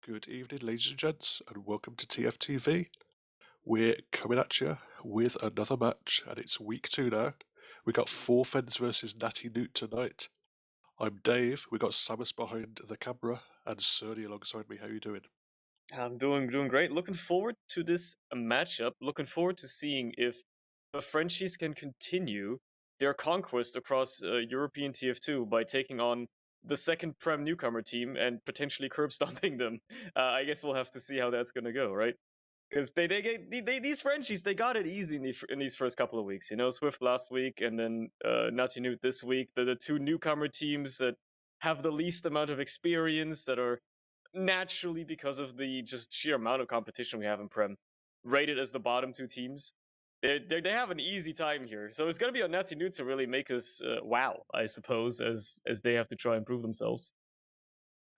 Good evening, ladies and gents, and welcome to TFTV. We're coming at you with another match, and it's week 2 now. We got Four Fens versus Nati Noot tonight. I'm Dave. We got Samus behind the camera, and Surny alongside me. How you doing? I'm doing great. Looking forward to this matchup. Looking forward to seeing if the Frenchies can continue their conquest across European TF2 by taking on the second Prem newcomer team and potentially curb stomping them. I guess we'll have to see how that's gonna go, right? Because these Frenchies, they got it easy in these first couple of weeks. You know, Swift last week and then Nati Noot this week. The two newcomer teams that have the least amount of experience, that are naturally, because of the just sheer amount of competition we have in Prem, rated as the bottom two teams. They have an easy time here, so it's gonna be on Nati Noot to really make us wow, I suppose, as they have to try and prove themselves.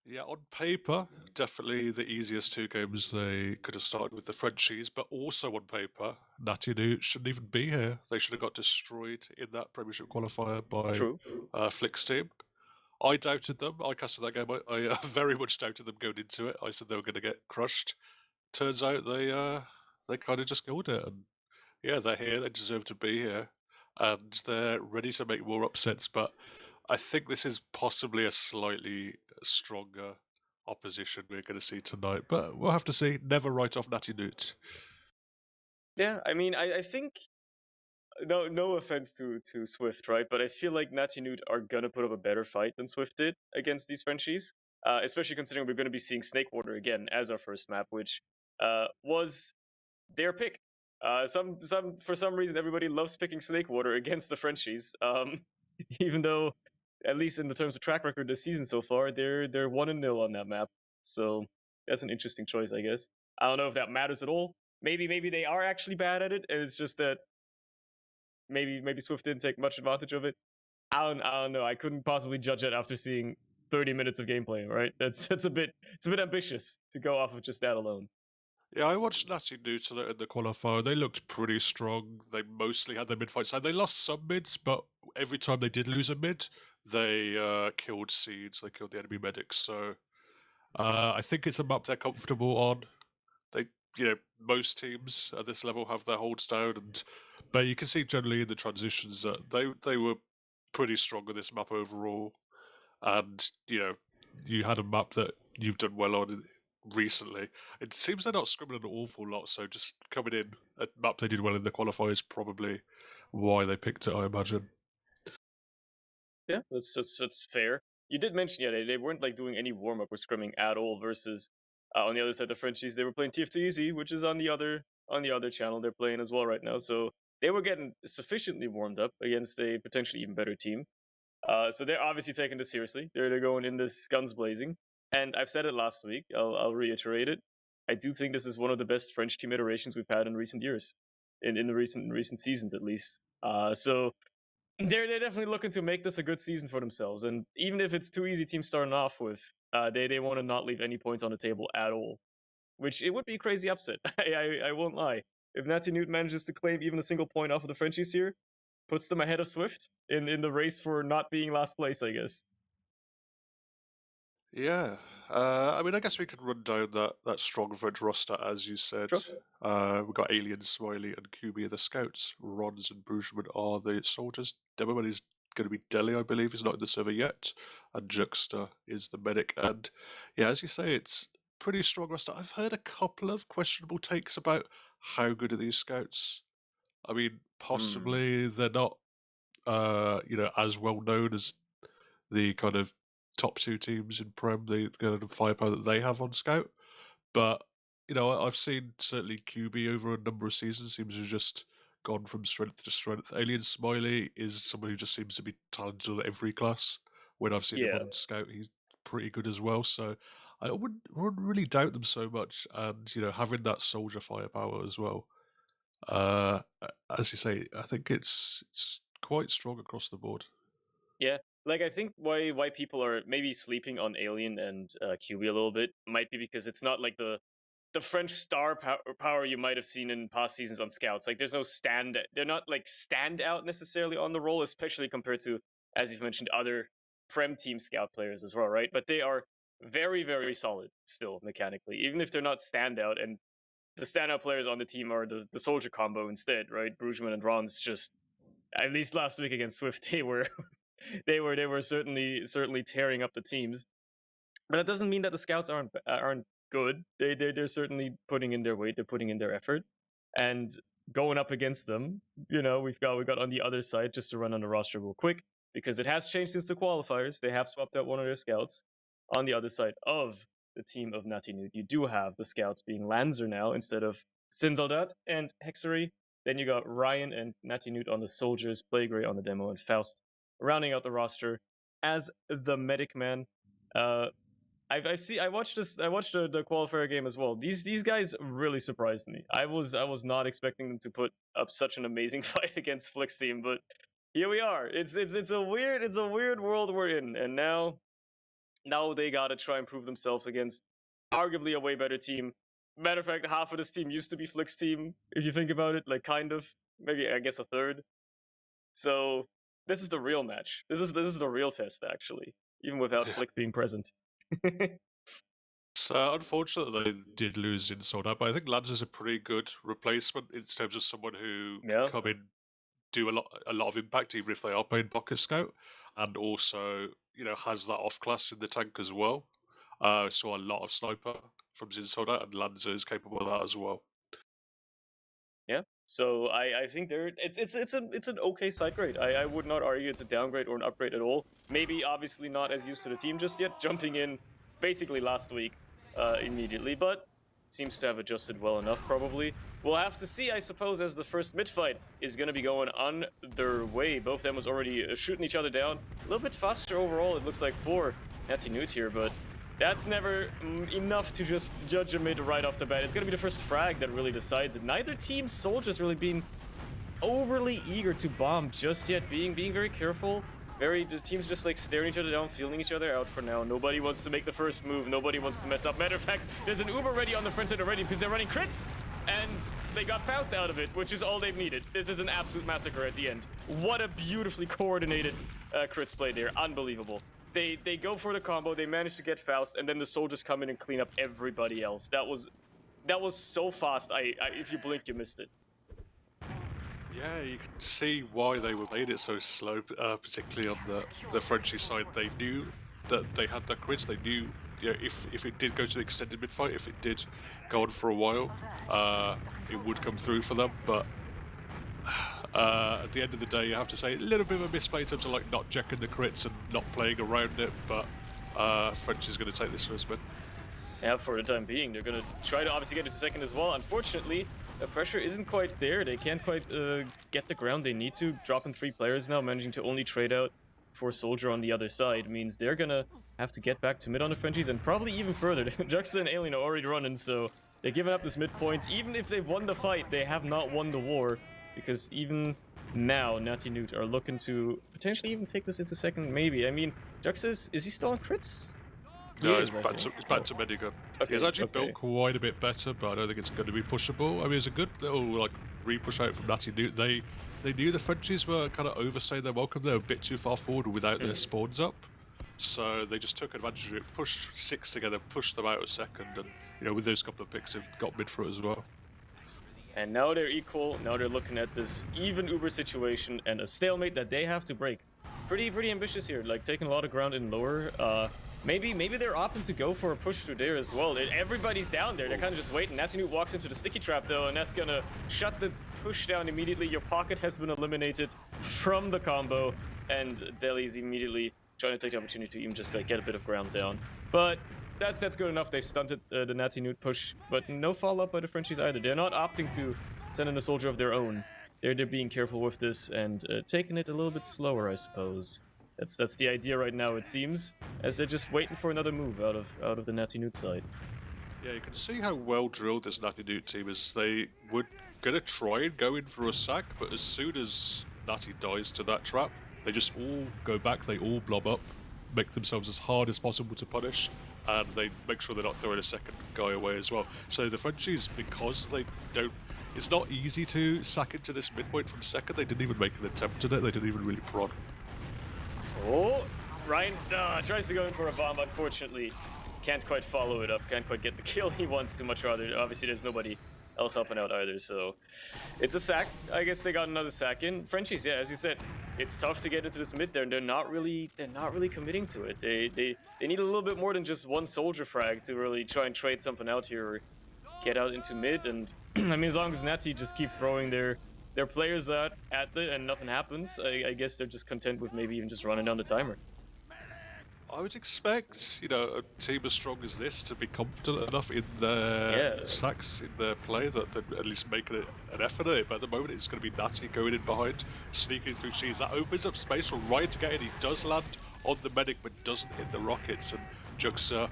Yeah, on paper, definitely the easiest two games they could have started with the Frenchies, but also on paper, Nati Noot shouldn't even be here. They should have got destroyed in that Premiership qualifier by True. Flick's team. I doubted them. I casted that game. I very much doubted them going into it. I said they were going to get crushed. Turns out they kind of just killed it. And yeah, they're here. They deserve to be here, and they're ready to make more upsets. But I think this is possibly a slightly stronger opposition we're going to see tonight. But we'll have to see. Never write off Nati Noot. Yeah, I mean, I think no offense to Swift, right? But I feel like Nati Noot are gonna put up a better fight than Swift did against these Frenchies. Especially considering we're gonna be seeing Snakewater again as our first map, which was their pick. Some for some reason everybody loves picking Snakewater against the Frenchies. Even though, at least in the terms of track record this season so far, they're 1-0 on that map. So that's an interesting choice, I guess. I don't know if that matters at all. Maybe they are actually bad at it, and it's just that maybe Swift didn't take much advantage of it. I don't know. I couldn't possibly judge it after seeing 30 minutes of gameplay. Right? It's a bit ambitious to go off of just that alone. Yeah, I watched Nati Noot in the qualifier. They looked pretty strong. They mostly had their mid fight side. They lost some mids, but every time they did lose a mid, they killed seeds. They killed the enemy medics. So I think it's a map they're comfortable on. They, most teams at this level have their holds down, but you can see generally in the transitions that they were pretty strong on this map overall. And you had a map that you've done well on recently. It seems they're not scrimming an awful lot, so just coming in a map they did well in the qualifiers is probably why they picked it, I imagine. Yeah, that's fair. You did mention, yeah, they weren't like doing any warm up or scrimming at all. Versus on the other side, the Frenchies, they were playing TF2 which is on the other channel they're playing as well right now. So they were getting sufficiently warmed up against a potentially even better team. So they're obviously taking this seriously. They're going in this guns blazing. And I've said it last week. I'll reiterate it. I do think this is one of the best French team iterations we've had in recent years, in the recent seasons at least. So they're definitely looking to make this a good season for themselves. And even if it's two easy teams starting off with, they want to not leave any points on the table at all. Which it would be a crazy upset. I won't lie. If Nati Noot manages to claim even a single point off of the Frenchies here, puts them ahead of Swift in the race for not being last place, I guess. Yeah. I mean, I guess we could run down that strong French roster, as you said. Sure. We've got Alien, Smiley, and QB are the scouts. Rons and Brugeman are the soldiers. Demerman is going to be Deli, I believe. He's not in the server yet. And Juxta is the medic. And yeah, as you say, it's pretty strong roster. I've heard a couple of questionable takes about how good are these scouts. I mean, possibly they're not, as well known as the kind of top two teams in Prem, the kind of firepower that they have on Scout. But, I've seen certainly QB over a number of seasons seems to have just gone from strength to strength. Alien Smiley is someone who just seems to be talented on every class. When I've seen him Yeah. on Scout, he's pretty good as well. So I wouldn't really doubt them so much. And, having that soldier firepower as well. As you say, I think it's quite strong across the board. Yeah. Like, I think why people are maybe sleeping on Alien and QB a little bit might be because it's not like the French star power you might have seen in past seasons on Scouts. Like, there's no they're not like stand out necessarily on the role, especially compared to, as you've mentioned, other Prem team Scout players as well, right? But they are very, very solid still mechanically, even if they're not standout. And the standout players on the team are the soldier combo instead, right? Brugman and Ron's just, at least last week against Swift, they were they were certainly tearing up the teams. But that doesn't mean that the scouts aren't good. They're certainly putting in their weight. They're putting in their effort, and going up against them, we've got on the other side, just to run on the roster real quick, because it has changed since the qualifiers. They have swapped out one of their scouts. On the other side of the team of Nati Noot, you do have the scouts being Lanzer now instead of Sinzaldat and Hexery. Then you got Ryan and Nati Noot on the soldiers, Plague on the demo, and Faust rounding out the roster as the medic man. I watched the qualifier game as well. These guys really surprised me. I was not expecting them to put up such an amazing fight against Flick's team, but here we are. It's a weird world we're in, and now they gotta try and prove themselves against arguably a way better team. Matter of fact, half of this team used to be Flick's team, if you think about it, like kind of, maybe I guess a third. So this is the real match. This is the real test, actually, even without Flick being present. So unfortunately, they did lose in Sold Out, but I think Lanzer's a pretty good replacement in terms of someone who Yeah. can come in, do a lot of impact, even if they are playing Pocket Scout, and also has that off class in the tank as well. Saw a lot of sniper from Zinsoda, and Lanzer is capable of that as well. Yeah. So I think it's an okay side grade. I would not argue it's a downgrade or an upgrade at all. Maybe obviously not as used to the team just yet, jumping in basically last week immediately, but seems to have adjusted well enough probably. We'll have to see, I suppose, as the first mid fight is going to be going on their way. Both of them was already shooting each other down. A little bit faster overall, it looks like, for Nati Noot here, but that's never enough to just judge a mid right off the bat. It's going to be the first frag that really decides it. Neither team's soldiers really being overly eager to bomb just yet, being very careful. The team's just like staring each other down, feeling each other out for now. Nobody wants to make the first move. Nobody wants to mess up. Matter of fact, there's an Uber ready on the front side already because they're running crits, and they got Faust out of it, which is all they've needed. This is an absolute massacre at the end. What a beautifully coordinated crits play there. Unbelievable. They go for the combo, they manage to get Faust, and then the soldiers come in and clean up everybody else. That was so fast. If you blink, you missed it. Yeah, you can see why they were made it so slow, particularly on the Frenchy side. They knew that they had that crits. They knew, if it did go to the extended mid fight, if it did go on for a while, it would come through for them. But at the end of the day, you have to say a little bit of a misplay in terms of not checking the crits and not playing around it. But French is going to take this first win. Yeah, for the time being, they're going to try to obviously get it to second as well. Unfortunately, the pressure isn't quite there. They can't quite get the ground they need to. Dropping 3 players now, managing to only trade out for Soldier on the other side means they're going to have to get back to mid on the Frenchies and probably even further. Juxta and Alien are already running, so they're giving up this midpoint. Even if they've won the fight, they have not won the war, because even now, Nati Noot are looking to potentially even take this into second, maybe. I mean, Juxta, is he still on crits? No, it's back to Medigun. Okay, It's actually built quite a bit better, but I don't think it's going to be pushable. I mean, it's a good little re-push out from Nati Noot. They knew the Frenchies were kind of overstaying their welcome. They were a bit too far forward without their spawns up, so they just took advantage of it, pushed 6 together, pushed them out a second, and with those couple of picks, they've got mid for it as well. And now they're equal. Now they're looking at this even Uber situation and a stalemate that they have to break. Pretty ambitious here, taking a lot of ground in lower. Maybe they're opting to go for a push through there as well. Everybody's down there. They're kind of just waiting. Nati Noot walks into the sticky trap though, and that's gonna shut the push down immediately. Your pocket has been eliminated from the combo, and Delhi is immediately trying to take the opportunity to even just get a bit of ground down. But that's good enough. They've stunted the Nati Noot push, but no follow-up by the Frenchies either. They're not opting to send in a soldier of their own. They're being careful with this and taking it a little bit slower, I suppose. That's the idea right now, it seems, as they're just waiting for another move out of the Nati Noot side. Yeah, you can see how well drilled this Nati Noot team is. They were gonna try and go in for a sack, but as soon as Nati dies to that trap, they just all go back. They all blob up, make themselves as hard as possible to punish, and they make sure they're not throwing a second guy away as well. So the Frenchies, because they don't, it's not easy to sack into this midpoint from second. They didn't even make an attempt at it. They didn't even really prod. Oh, Ryan tries to go in for a bomb, unfortunately. can't quite follow it up, can't quite get the kill he wants too much rather. Obviously, there's nobody else helping out either, so it's a sack. I guess they got another sack in. Frenchies, yeah, as you said, it's tough to get into this mid there, and they're not really committing to it. They need a little bit more than just one soldier frag to really try and trade something out here or get out into mid. And I mean, as long as Nati just keep throwing their players out at it and nothing happens, I guess they're just content with maybe even just running down the timer. I would expect, a team as strong as this to be confident enough in their sacks, in their play, that they're at least making an effort at it. But at the moment, it's going to be Nati going in behind, sneaking through cheese. That opens up space for Ryan to get in. He does land on the medic, but doesn't hit the rockets. And Juxta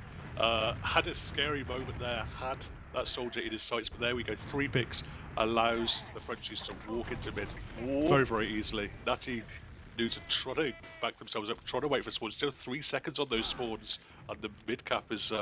had a scary moment there, had that soldier in his sights. But there we go, 3 picks allows the Frenchies to walk into mid very, very easily. Nati Noot are trying to back themselves up, trying to wait for spawns. Still 3 seconds on those spawns, and the mid cap is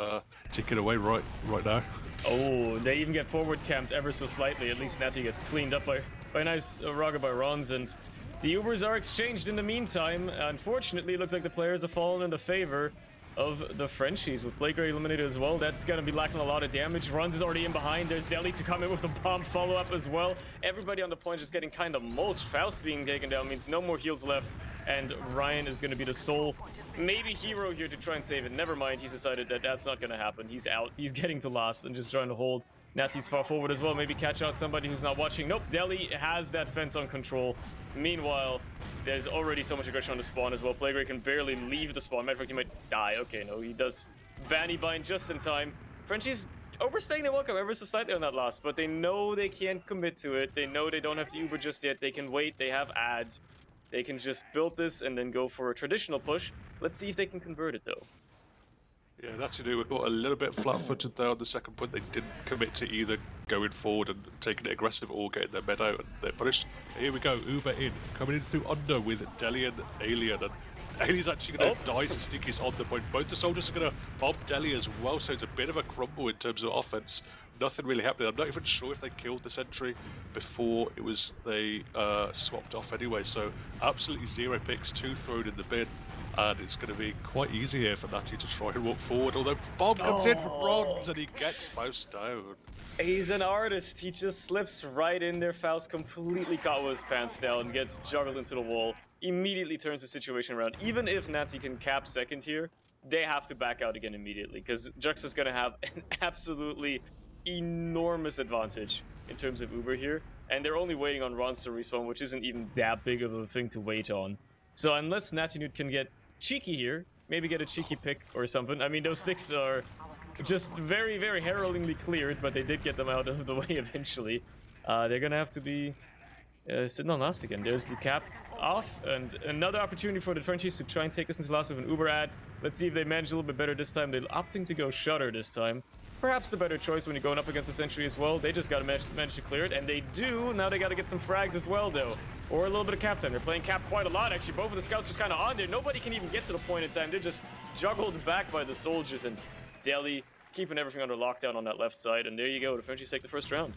ticking away right now. Oh, they even get forward camped ever so slightly. At least Nati gets cleaned up by a nice Raga by Rons, and the Ubers are exchanged in the meantime. Unfortunately, it looks like the players have fallen into favor of the Frenchies, with Blaker eliminated as well. That's going to be lacking a lot of damage. Runs is already in behind. There's Deli to come in with the bomb follow-up as well. Everybody on the point just getting kind of mulched. Faust being taken down means no more heals left, and Ryan is going to be the sole, maybe hero here to try and save it. Never mind, he's decided that that's not going to happen. He's out. He's getting to last and just trying to hold. Nati's far forward as well. Maybe catch out somebody who's not watching. Nope, Deli has that fence on control. Meanwhile, there's already so much aggression on the spawn as well. Playgray can barely leave the spawn. Matter of fact, he might die. Okay, no, he does Banny Bind just in time. Frenchies overstaying their welcome ever so slightly on that loss, but they know they can't commit to it. They know they don't have to Uber just yet. They can wait. They have ad. They can just build this and then go for a traditional push. Let's see if they can convert it, though. Yeah, that's to do. We got a little bit flat-footed there on the second point. They didn't commit to either going forward and taking it aggressive or getting their med out, and they're punished. Here we go, Uber in, coming in through under with Deli and Alien, and Alien's actually going to die to Stinkies on the point. Both the soldiers are going to bomb Deli as well, so it's a bit of a crumble in terms of offense. Nothing really happening. I'm not even sure if they killed the sentry before they swapped off anyway, so absolutely 0 picks, 2 thrown in the bin. And it's going to be quite easy here for Nati to try and walk forward, although bomb comes in from Rons and he gets Faust down. He's an artist. He just slips right in there. Faust completely caught with his pants down, gets juggled into the wall, immediately turns the situation around. Even if Nati can cap second here, they have to back out again immediately, because Juxta's going to have an absolutely enormous advantage in terms of Uber here, and they're only waiting on Rons to respawn, which isn't even that big of a thing to wait on. So unless Nati Noot can get cheeky here, maybe get a cheeky pick or something. I mean, those sticks are just very, very harrowingly cleared, but they did get them out of the way eventually. They're gonna have to be sitting on last again. There's the cap off, and another opportunity for the Frenchies to try and take this into last with an Uber ad. Let's see if they manage a little bit better this time. They're opting to go Shutter this time. Perhaps the better choice when you're going up against the Sentry as well. They just gotta manage to clear it, and they do. Now they gotta get some frags as well, though. Or a little bit of cap time. They're playing cap quite a lot, actually. Both of the scouts just kind of on there. Nobody can even get to the point in time. They're just juggled back by the soldiers, and Deli keeping everything under lockdown on that left side. And there you go. The Frenchies take the first round.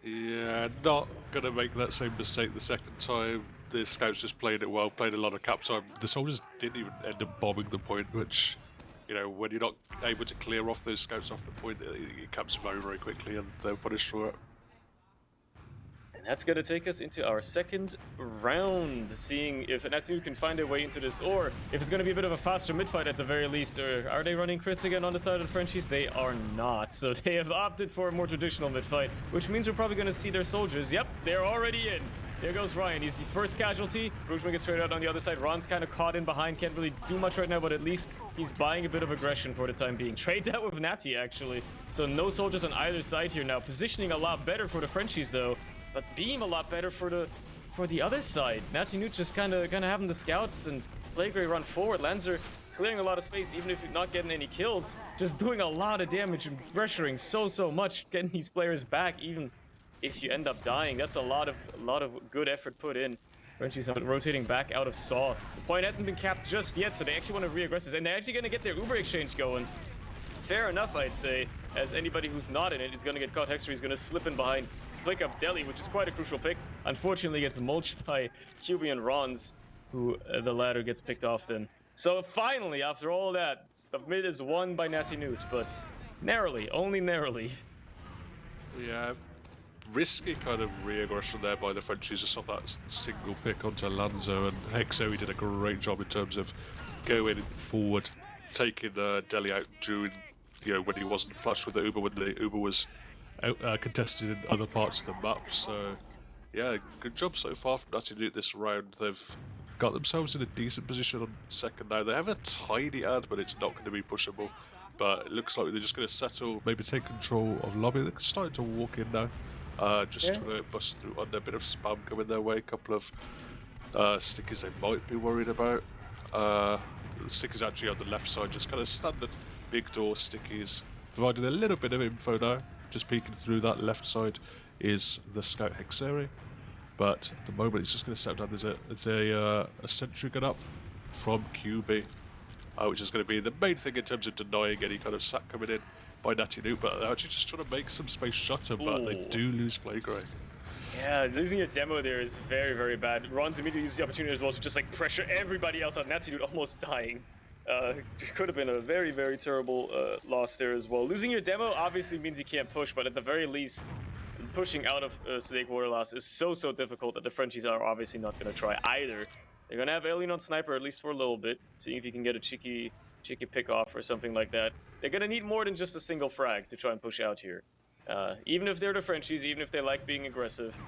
Yeah, not going to make that same mistake the second time. The scouts just played it well, played a lot of cap time. The soldiers didn't even end up bombing the point, which, when you're not able to clear off those scouts off the point, it caps very, very quickly, and they're punished for it. And that's going to take us into our second round, seeing if Nati Noot can find their way into this, or if it's going to be a bit of a faster mid-fight at the very least. Or are they running crits again on the side of the Frenchies? They are not. So they have opted for a more traditional mid-fight, which means we're probably going to see their soldiers. Yep, they're already in. There goes Ryan. He's the first casualty. Brugman gets straight out on the other side. Ron's kind of caught in behind. Can't really do much right now, but at least he's buying a bit of aggression for the time being. Trades out with Nati, actually. So no soldiers on either side here now. Positioning a lot better for the Frenchies, though. But Beam a lot better for the other side. Nati Noot just kind of having the scouts, and Playgray run forward. Lancer clearing a lot of space, even if you're not getting any kills. Just doing a lot of damage and pressuring so much, getting these players back, even if you end up dying. That's a lot of good effort put in. Frenchies rotating back out of Saw. The point hasn't been capped just yet, so they actually want to re-aggress this, and they're actually going to get their Uber exchange going. Fair enough, I'd say, as anybody who's not in it is going to get caught. Hexter is going to slip in behind, pick up Deli, which is quite a crucial pick. Unfortunately, gets mulched by QB and Rons, who the latter gets picked off then. So finally, after all that, The mid is won by Nati Noot, but narrowly, only narrowly. Yeah, risky kind of re-aggression there by the Frenchies just off that single pick onto Lanzo, and Hexo did a great job in terms of going forward, taking Deli out during, when he wasn't flushed with the Uber, when the Uber was out, contested in other parts of the map. So yeah, good job so far from Nati Noot this round. They've got themselves in a decent position on second now. They have a tiny ad, but it's not going to be pushable. But it looks like they're just going to settle, maybe take control of lobby. They're starting to walk in now. Just trying to bust through under a bit of spam coming their way. A couple of stickers they might be worried about. Stickers actually on the left side, just kind of standard big door stickies. Providing a little bit of info now. Just peeking through that left side is the Scout Hexeri. But at the moment, it's just going to step down. There's a sentry gun up from QB, which is going to be the main thing in terms of denying any kind of sack coming in by Nati Noot. But they're actually just trying to make some space shutter, but they do lose play grade. Yeah, losing your demo there is very, very bad. Ron's immediately used the opportunity as well to just like pressure everybody else out. Nati Noot almost dying. It could have been a very, very terrible loss there as well. Losing your demo obviously means you can't push, but at the very least, pushing out of Snakewater last is so difficult that the Frenchies are obviously not going to try either. They're going to have Alien on Sniper at least for a little bit, seeing if you can get a cheeky pick off or something like that. They're going to need more than just a single frag to try and push out here. Even if they're the Frenchies, even if they like being aggressive,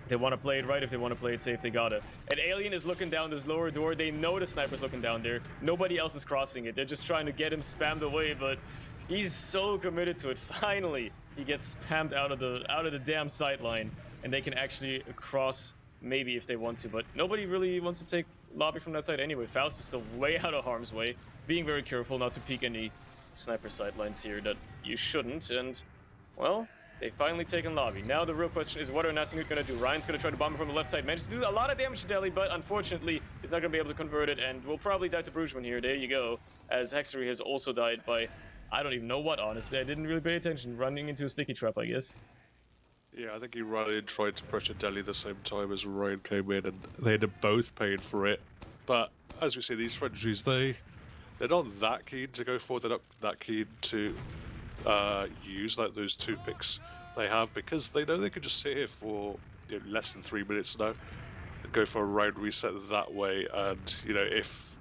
if they want to play it right, if they want to play it safe, they gotta. And Alien is looking down this lower door. They know the sniper's looking down there. Nobody else is crossing it. They're just trying to get him spammed away, but he's so committed to it. Finally, he gets spammed out of the damn sight line, and they can actually cross maybe if they want to, but nobody really wants to take lobby from that side anyway. Faust is still way out of harm's way, being very careful not to peek any sniper sight lines here that you shouldn't, and well, they've finally taken lobby. Now the real question is, what are Nati Noot going to do? Ryan's going to try to bomb him from the left side. Manages to do a lot of damage to Deli, but unfortunately, he's not going to be able to convert it, and will probably die to Brugman here. There you go. As Hexery has also died by, I don't even know what, honestly. I didn't really pay attention. Running into a sticky trap, I guess. Yeah, I think he ran in, tried to pressure Deli at the same time as Ryan came in, and they ended up both paying for it. But as we see, these Frenchies, they're not that keen to go forward. They're not that keen to use like those two picks they have, because they know they could just sit here for less than 3 minutes now and go for a round reset that way. And if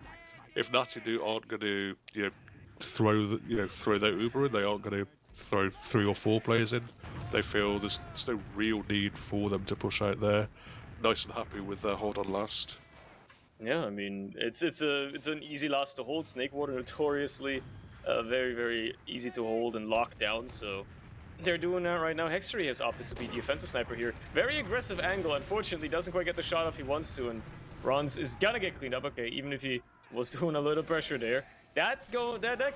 Nati Noot aren't going to throw their Uber in, they aren't going to throw 3 or 4 players in. They feel there's no real need for them to push out there. Nice and happy with their hold on last. Yeah, I mean, it's an easy loss to hold. Snakewater notoriously very, very easy to hold and lock down, so they're doing that right now. Hexery has opted to be the offensive sniper here. Very aggressive angle, unfortunately, doesn't quite get the shot off he wants to, and Ron's is gonna get cleaned up. Okay, even if he was doing a little pressure there. That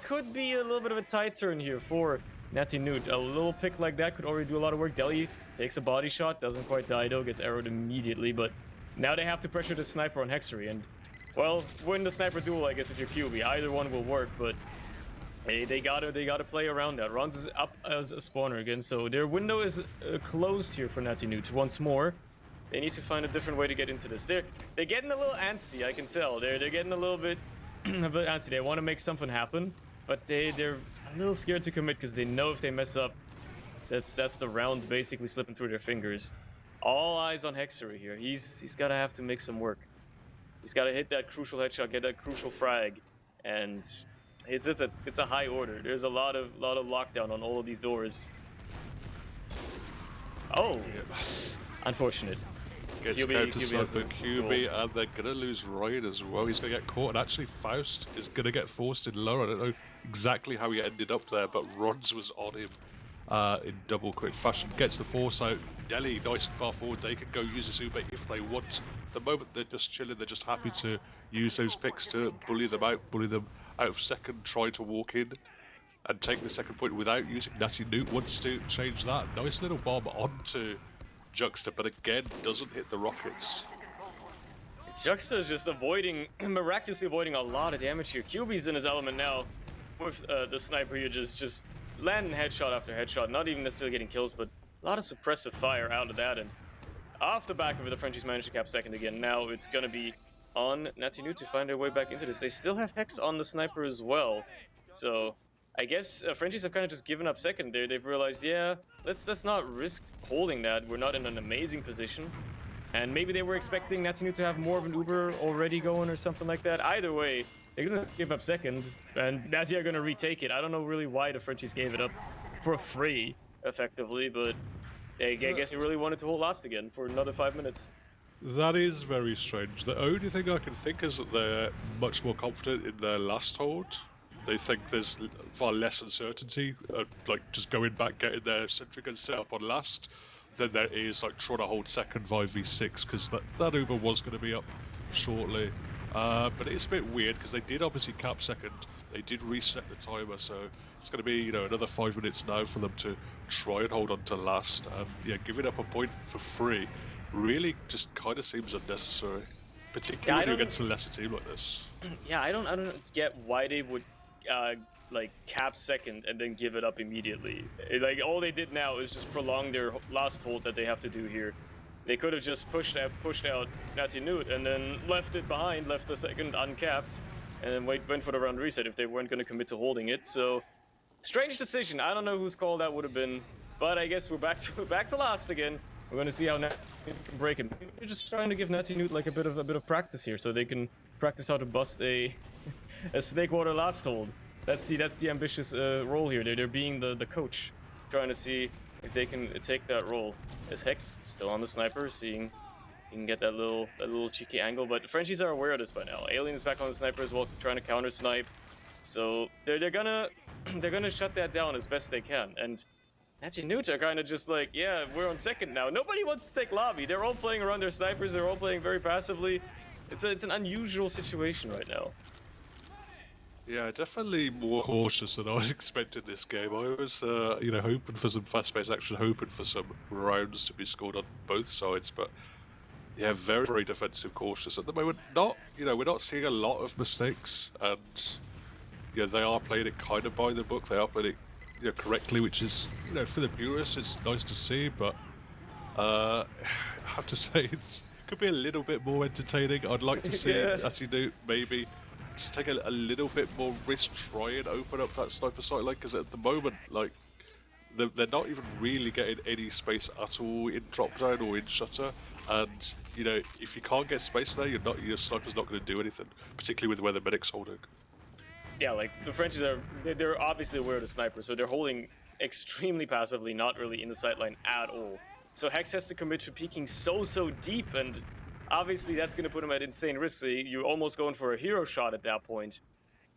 could be a little bit of a tight turn here for Nati Noot. A little pick like that could already do a lot of work. Deli takes a body shot, doesn't quite die though, gets arrowed immediately, but now they have to pressure the sniper on Hexery, and well, win the sniper duel, I guess, if you're QB. Either one will work, but hey, they gotta play around that. Ron's is up as a spawner again, so their window is closed here for Nati Noot once more. They need to find a different way to get into this. They're getting a little antsy, I can tell. They're getting a little bit antsy. They want to make something happen, but they're a little scared to commit because they know if they mess up, that's the round basically slipping through their fingers. All eyes on Hexery here. He's gotta have to make some work. He's gotta hit that crucial headshot, get that crucial frag, and it's a high order. There's a lot of lockdown on all of these doors. Oh, unfortunate. Gets out to sniper QB, and they're gonna lose Ryan as well. He's gonna get caught, and actually Faust is gonna get forced in low. I don't know exactly how he ended up there, but Rods was on him in double quick fashion. Gets the force out. Deli nice and far forward. They can go use this Uber if they want. The moment they're just chilling, they're just happy to use those picks to bully them out of second, try to walk in and take the second point without using. Nati Noot wants to change that. Nice little bomb onto Juxta, but again doesn't hit the rockets. Juxta is just miraculously avoiding a lot of damage here. QB's in his element now with the sniper here, just landing headshot after headshot, not even necessarily getting kills, but a lot of suppressive fire out of that, and off the back of it, the Frenchies managed to cap second again. Now it's gonna be on Nati Noot to find their way back into this. They still have Hex on the sniper as well. So I guess Frenchies have kind of just given up second there. They've realized, yeah, let's not risk holding that. We're not in an amazing position. And maybe they were expecting Nati Noot to have more of an Uber already going or something like that. Either way, they're going to give up second, and Nati are going to retake it. I don't know really why the Frenchies gave it up for free, effectively, but I guess they really wanted to hold last again for another 5 minutes. That is very strange. The only thing I can think is that they're much more confident in their last hold. They think there's far less uncertainty, like just going back, getting their sentry gun set up on last, than there is like trying to hold second 5v6, because that Uber was going to be up shortly. But it's a bit weird because they did obviously cap second. They did reset the timer, so it's going to be another 5 minutes now for them to try and hold on to last. And yeah, giving up a point for free really just kind of seems unnecessary, particularly against a lesser team like this. Yeah, I don't get why they would like cap second and then give it up immediately. Like all they did now is just prolong their last hold that they have to do here. They could have just pushed out Nati Noot and then left it behind, left the second uncapped, and then went for the round reset if they weren't going to commit to holding it. So strange decision. I don't know whose call that would have been, but I guess we're back to last again. We're going to see how Nati Noot can break it. We're just trying to give Nati Noot like a bit of practice here, so they can practice how to bust a Snakewater last hold. That's the ambitious role here. They're being the coach, trying to see if they can take that role. As Hex still on the sniper, seeing he can get that little cheeky angle. But the Frenchies are aware of this by now. Alien is back on the sniper as well, trying to counter snipe. So they're gonna shut that down as best they can. And Nati Noot are kind of just like, yeah, we're on second now. Nobody wants to take lobby. They're all playing around their snipers. They're all playing very passively. It's an unusual situation right now. Yeah, definitely more cautious than I was expecting this game. I was, hoping for some fast-paced action, hoping for some rounds to be scored on both sides, but yeah, very, very defensive, cautious at the moment. We're not seeing a lot of mistakes, and yeah, they are playing it kind of by the book. They are playing it, correctly, which is, for the purists, it's nice to see. But I have to say, it could be a little bit more entertaining. I'd like to see, as you do, maybe just take a little bit more risk, try and open up that sniper sight line, because at the moment, like, they're not even really getting any space at all in drop down or in shutter. And if you can't get space there, your sniper's not going to do anything, particularly with where the medic's holding. Yeah, like the Frenchies they're obviously aware of the sniper, so they're holding extremely passively, not really in the sight line at all. So Hex has to commit to peeking so deep, and obviously that's going to put him at insane risk. So you're almost going for a hero shot at that point.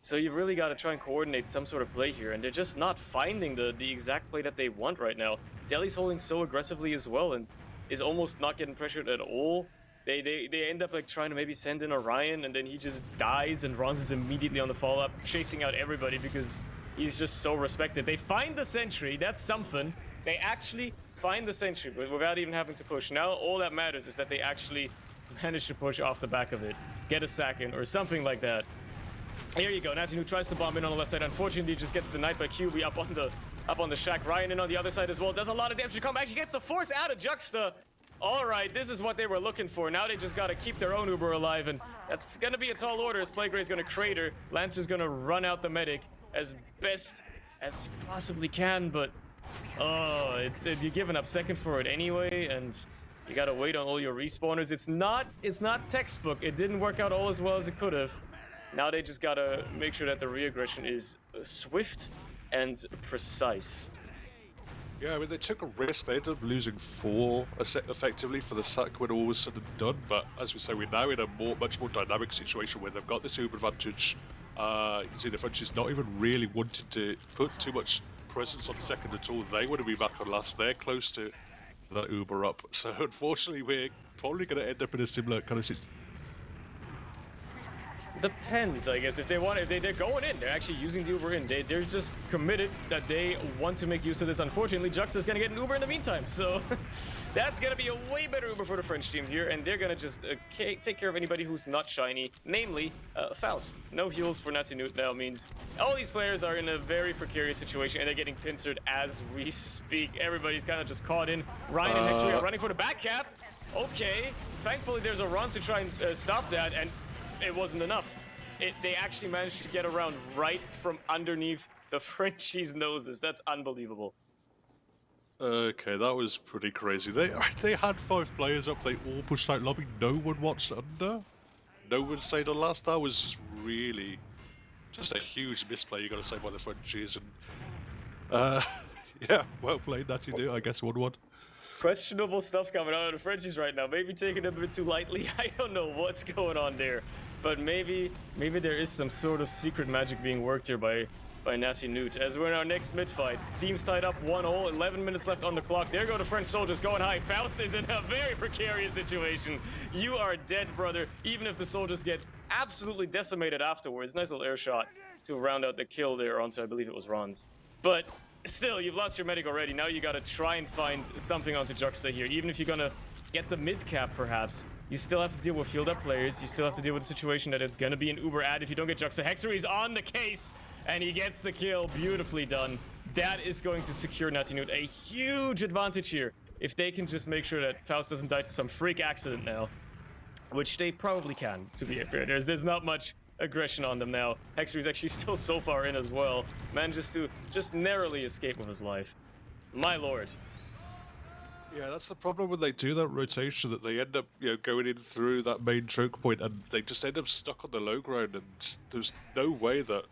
So you really got to try and coordinate some sort of play here, and they're just not finding the exact play that they want right now. Deli's holding so aggressively as well, and is almost not getting pressured at all. They end up like trying to maybe send in Orion, and then he just dies, and Ronz is immediately on the follow-up, chasing out everybody because he's just so respected. They find the sentry, that's something. They actually find the sentry, but without even having to push. Now all that matters is that they actually manage to push off the back of it, get a sack in, or something like that. Here you go, Nati Noot tries to bomb in on the left side. Unfortunately, he just gets the knight by QB up on the shack. Ryan in on the other side as well. Does a lot of damage to come. Actually gets the force out of Juxta. All right, this is what they were looking for. Now they just got to keep their own Uber alive, and that's going to be a tall order as Plague-Ray's going to crater. Lancer's going to run out the medic as best as he possibly can, but you're giving up second for it anyway, and you got to wait on all your respawners. It's not textbook. It didn't work out all as well as it could have. Now they just got to make sure that the re-aggression is swift and precise. Yeah, I mean, they took a risk. They ended up losing 4 effectively for the sack when all was said and done. But as we say, we're now in a much more dynamic situation where they've got this Uber advantage. You can see the Frenchies not even really wanting to put too much presence on second at all. They want to be back on last. They're close to that Uber up. So unfortunately, we're probably going to end up in a similar kind of situation. Depends, I guess. If they're going in, they're actually using the Uber in. They're just committed that they want to make use of this. Unfortunately, Juxta's gonna get an Uber in the meantime, so that's gonna be a way better Uber for the French team here, and they're gonna just take care of anybody who's not shiny, namely Faust. No heals for Nati Noot now means all these players are in a very precarious situation, and they're getting pincered as we speak. Everybody's kind of just caught in. Ryan and Hexry are running for the back cap. Okay, thankfully there's a Ronz to try and stop that, and it wasn't enough. They actually managed to get around right from underneath the Frenchies' noses. That's unbelievable. Okay, that was pretty crazy. They had 5 players up, they all pushed out lobby, no one watched under. No one stayed on last. That was just really just a huge misplay, you gotta say, by the Frenchies. And yeah, well played, Nati Noot, I guess 1-1. Questionable stuff coming out of the Frenchies right now. Maybe taking it a bit too lightly. I don't know what's going on there. But maybe there is some sort of secret magic being worked here by Nati Noot. As we're in our next mid fight, teams tied up 1-1, 11 minutes left on the clock. There go the French soldiers going high. Faust is in a very precarious situation. You are dead, brother, even if the soldiers get absolutely decimated afterwards. Nice little air shot to round out the kill there onto, I believe it was Ron's. But still, you've lost your medic already. Now you gotta try and find something onto Juxta here. Even if you're gonna get the mid cap, perhaps, you still have to deal with field up players. You still have to deal with the situation that it's gonna be an Uber ad if you don't get Juxta. Hexery's on the case, and he gets the kill. Beautifully done. That is going to secure Nati Noot a huge advantage here. If they can just make sure that Faust doesn't die to some freak accident now, which they probably can, to be fair. There's not much aggression on them now. Hexery's actually still so far in as well. Manages to just narrowly escape with his life. My lord. Yeah, that's the problem when they do that rotation, that they end up, going in through that main choke point, and they just end up stuck on the low ground, and there's no way that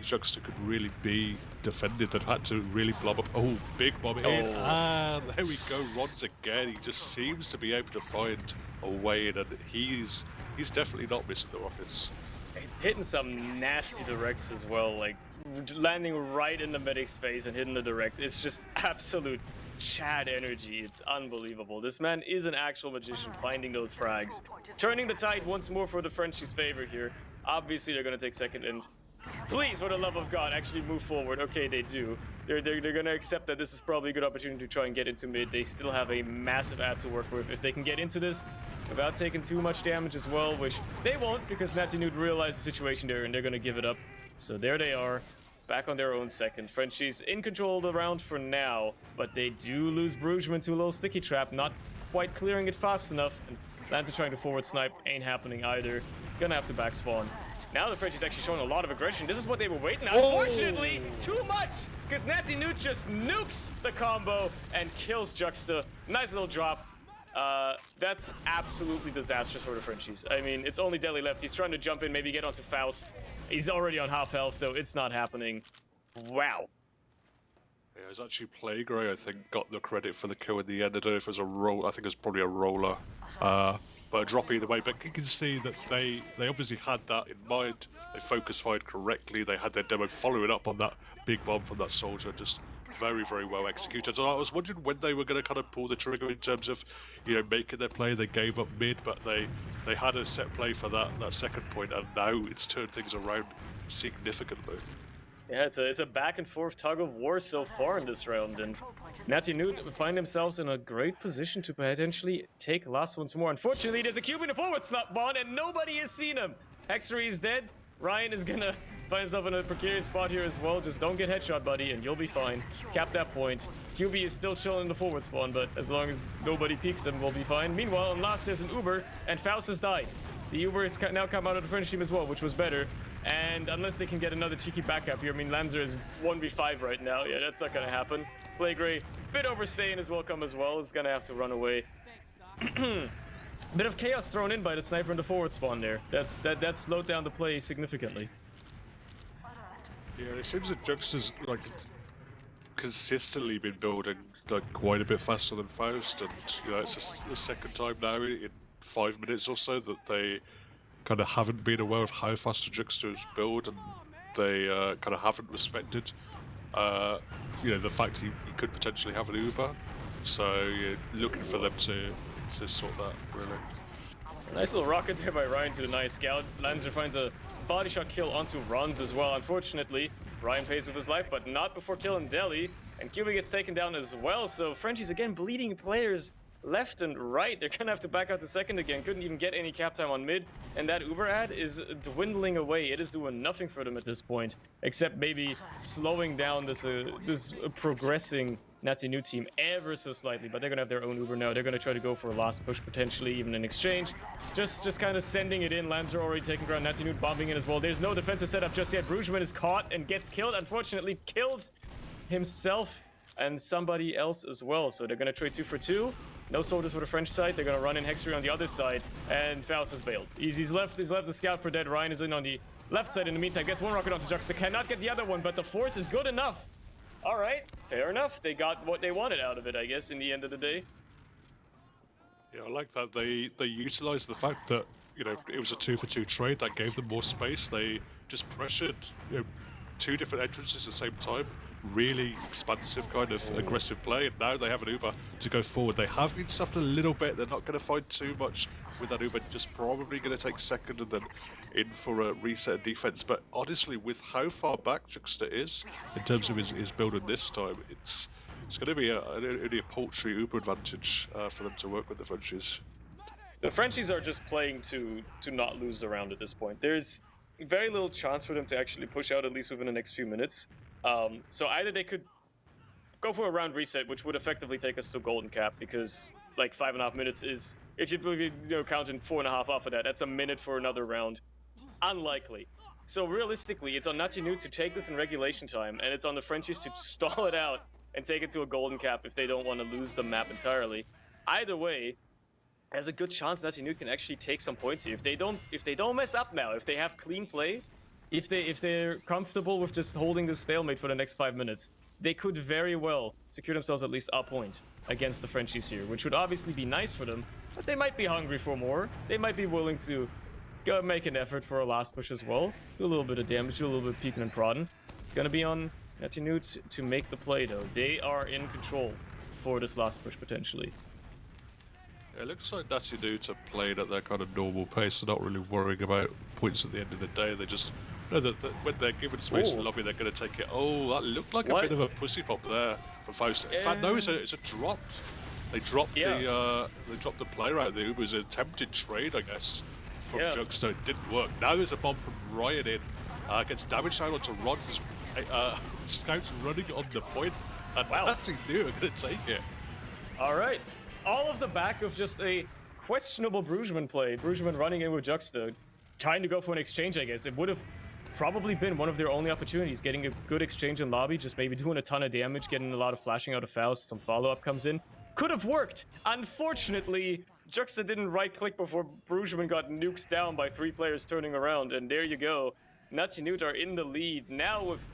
Juxta could really be defended. They'd had to really blob up. Oh, big bomb in, and there we go, Ron's again. He just seems to be able to find a way in, and he's definitely not missing the rockets. Hitting some nasty directs as well, like landing right in the medic's face and hitting the direct. It's just absolute Chad energy. It's unbelievable. This man is an actual magician, finding those frags. Turning the tide once more for the Frenchies' favor here. Obviously, they're going to take second, and please, for the love of God, actually move forward. Okay, they do. They're going to accept that this is probably a good opportunity to try and get into mid. They still have a massive ad to work with. If they can get into this without taking too much damage as well, which they won't, because Nati Noot realized the situation there, and they're going to give it up. So there they are, back on their own second. Frenchies in control of the round for now, but they do lose Brugeman to a little sticky trap, not quite clearing it fast enough. And Lancer trying to forward snipe ain't happening either. Gonna have to back spawn. Now the Frenchies actually showing a lot of aggression. This is what they were waiting. Unfortunately, too much, because Nati Noot just nukes the combo and kills Juxta. Nice little drop. That's absolutely disastrous for the Frenchies. I mean, it's only Deli left. He's trying to jump in, maybe get onto Faust. He's already on half health, though. It's not happening. Wow. Yeah, it was actually Playgray, I think, got the credit for the kill in the end. I don't know if it was a roll. I think it was probably a roller. But a drop either way. But you can see that they obviously had that in mind. They focus fired correctly. They had their demo following up on that big bomb from that soldier. Just very, very well executed. So I was wondering when they were going to kind of pull the trigger in terms of, making their play. They gave up mid, but they had a set play for that second point, and now it's turned things around significantly. Yeah, it's a back and forth tug of war so far in this round, and Nati Noot find themselves in a great position to potentially take last once more. Unfortunately, there's a cube in the forward spawn, and nobody has seen him. Hexery is dead. Ryan is gonna find himself in a precarious spot here as well. Just don't get headshot, buddy, and you'll be fine. Cap that point. QB is still chilling in the forward spawn, but as long as nobody peeks him, we'll be fine. Meanwhile, on last, there's an Uber, and Faust has died. The Uber has now come out of the French team as well, which was better. And unless they can get another cheeky backup here, I mean, Lanzer is 1v5 right now. Yeah, that's not gonna happen. Playgray, bit overstaying his welcome as well. It's gonna have to run away. Bit of chaos thrown in by the sniper in the forward spawn there. That slowed down the play significantly. Yeah, it seems that Juxta's consistently been building quite a bit faster than Faust, and it's the second time now in 5 minutes or so that they kind of haven't been aware of how fast Juxta's build, and they kind of haven't respected the fact he could potentially have an Uber. So looking for them to sort that, really. Nice little rocket there by Ryan to the nice scout. Lanzer finds a body shot kill onto Rons as well. Unfortunately, Ryan pays with his life, but not before killing Deli. And QB gets taken down as well. So Frenchies again bleeding players left and right. They're gonna have to back out to second again. Couldn't even get any cap time on mid, and that Uber ad is dwindling away. It is doing nothing for them at this point, except maybe slowing down this progressing Nati Noot team ever so slightly. But they're gonna have their own Uber now. They're gonna try to go for a last push, potentially even an exchange. Just kind of sending it in. Lancer already taking ground. Nati Noot bombing in as well. There's no defensive setup just yet. Bruggeman is caught and gets killed. Unfortunately, kills himself and somebody else as well. So they're gonna trade 2 for 2. No soldiers for the French side. They're gonna run in Hexery on the other side, and Faust has bailed. He's left the scout for dead. Ryan is in on the left side in the meantime. Gets one rocket onto Juxta. Cannot get the other one, but the force is good enough. All right, fair enough. They got what they wanted out of it, I guess, in the end of the day. Yeah, I like that they utilized the fact that, you know, it was a 2 for 2 trade that gave them more space. They just pressured, you know, 2 different entrances at the same time. Really expansive kind of aggressive play, and now they have an Uber to go forward. They have been stuffed a little bit. They're not going to find too much with that Uber, just probably going to take second and then in for a reset defense. But honestly, with how far back Juxta is in terms of his build in this time, it's going to be only a paltry Uber advantage for them to work with the Frenchies. The Frenchies are just playing to not lose the round at this point. There's very little chance for them to actually push out, at least within the next few minutes. So either they could go for a round reset, which would effectively take us to golden cap, because like 5.5 minutes is, if you count in 4.5 off of that, that's a minute for another round. Unlikely. So realistically, it's on Nati Noot to take this in regulation time, and it's on the Frenchies to stall it out and take it to a golden cap if they don't want to lose the map entirely. Either way, there's a good chance Nati Noot can actually take some points here. If they don't mess up now, if they have clean play, if they're comfortable with just holding this stalemate for the next 5 minutes, they could very well secure themselves at least a point against the Frenchies here, which would obviously be nice for them, but they might be hungry for more. They might be willing to go make an effort for a last push as well, do a little bit of damage, do a little bit of peeking and prodding. It's gonna be on Nati Noot to make the play though. They are in control for this last push potentially. It looks like Nati Noot are playing at their kind of normal pace. They're not really worrying about points at the end of the day. They just know that when they're given space in the lobby, they're going to take it. Oh, that looked like a bit of a pussy pop there from Faust. In fact, no, it's a drop. They dropped the player out there. It was an attempted trade, I guess, from Juxta. It didn't work. Now there's a bomb from Ryan in. Gets damage down onto Rod. Scouts running on the point, and Nati Noot are going to take it. All right. All of the back of just a questionable Bruggeman play. Bruggeman running in with Juxta, trying to go for an exchange, I guess. It would have probably been one of their only opportunities, getting a good exchange in lobby, just maybe doing a ton of damage, getting a lot of flashing out of Faust, some follow-up comes in. Could have worked. Unfortunately, Juxta didn't right-click before Bruggeman got nuked down by 3 players turning around, and there you go. Nati Noot are in the lead. Now with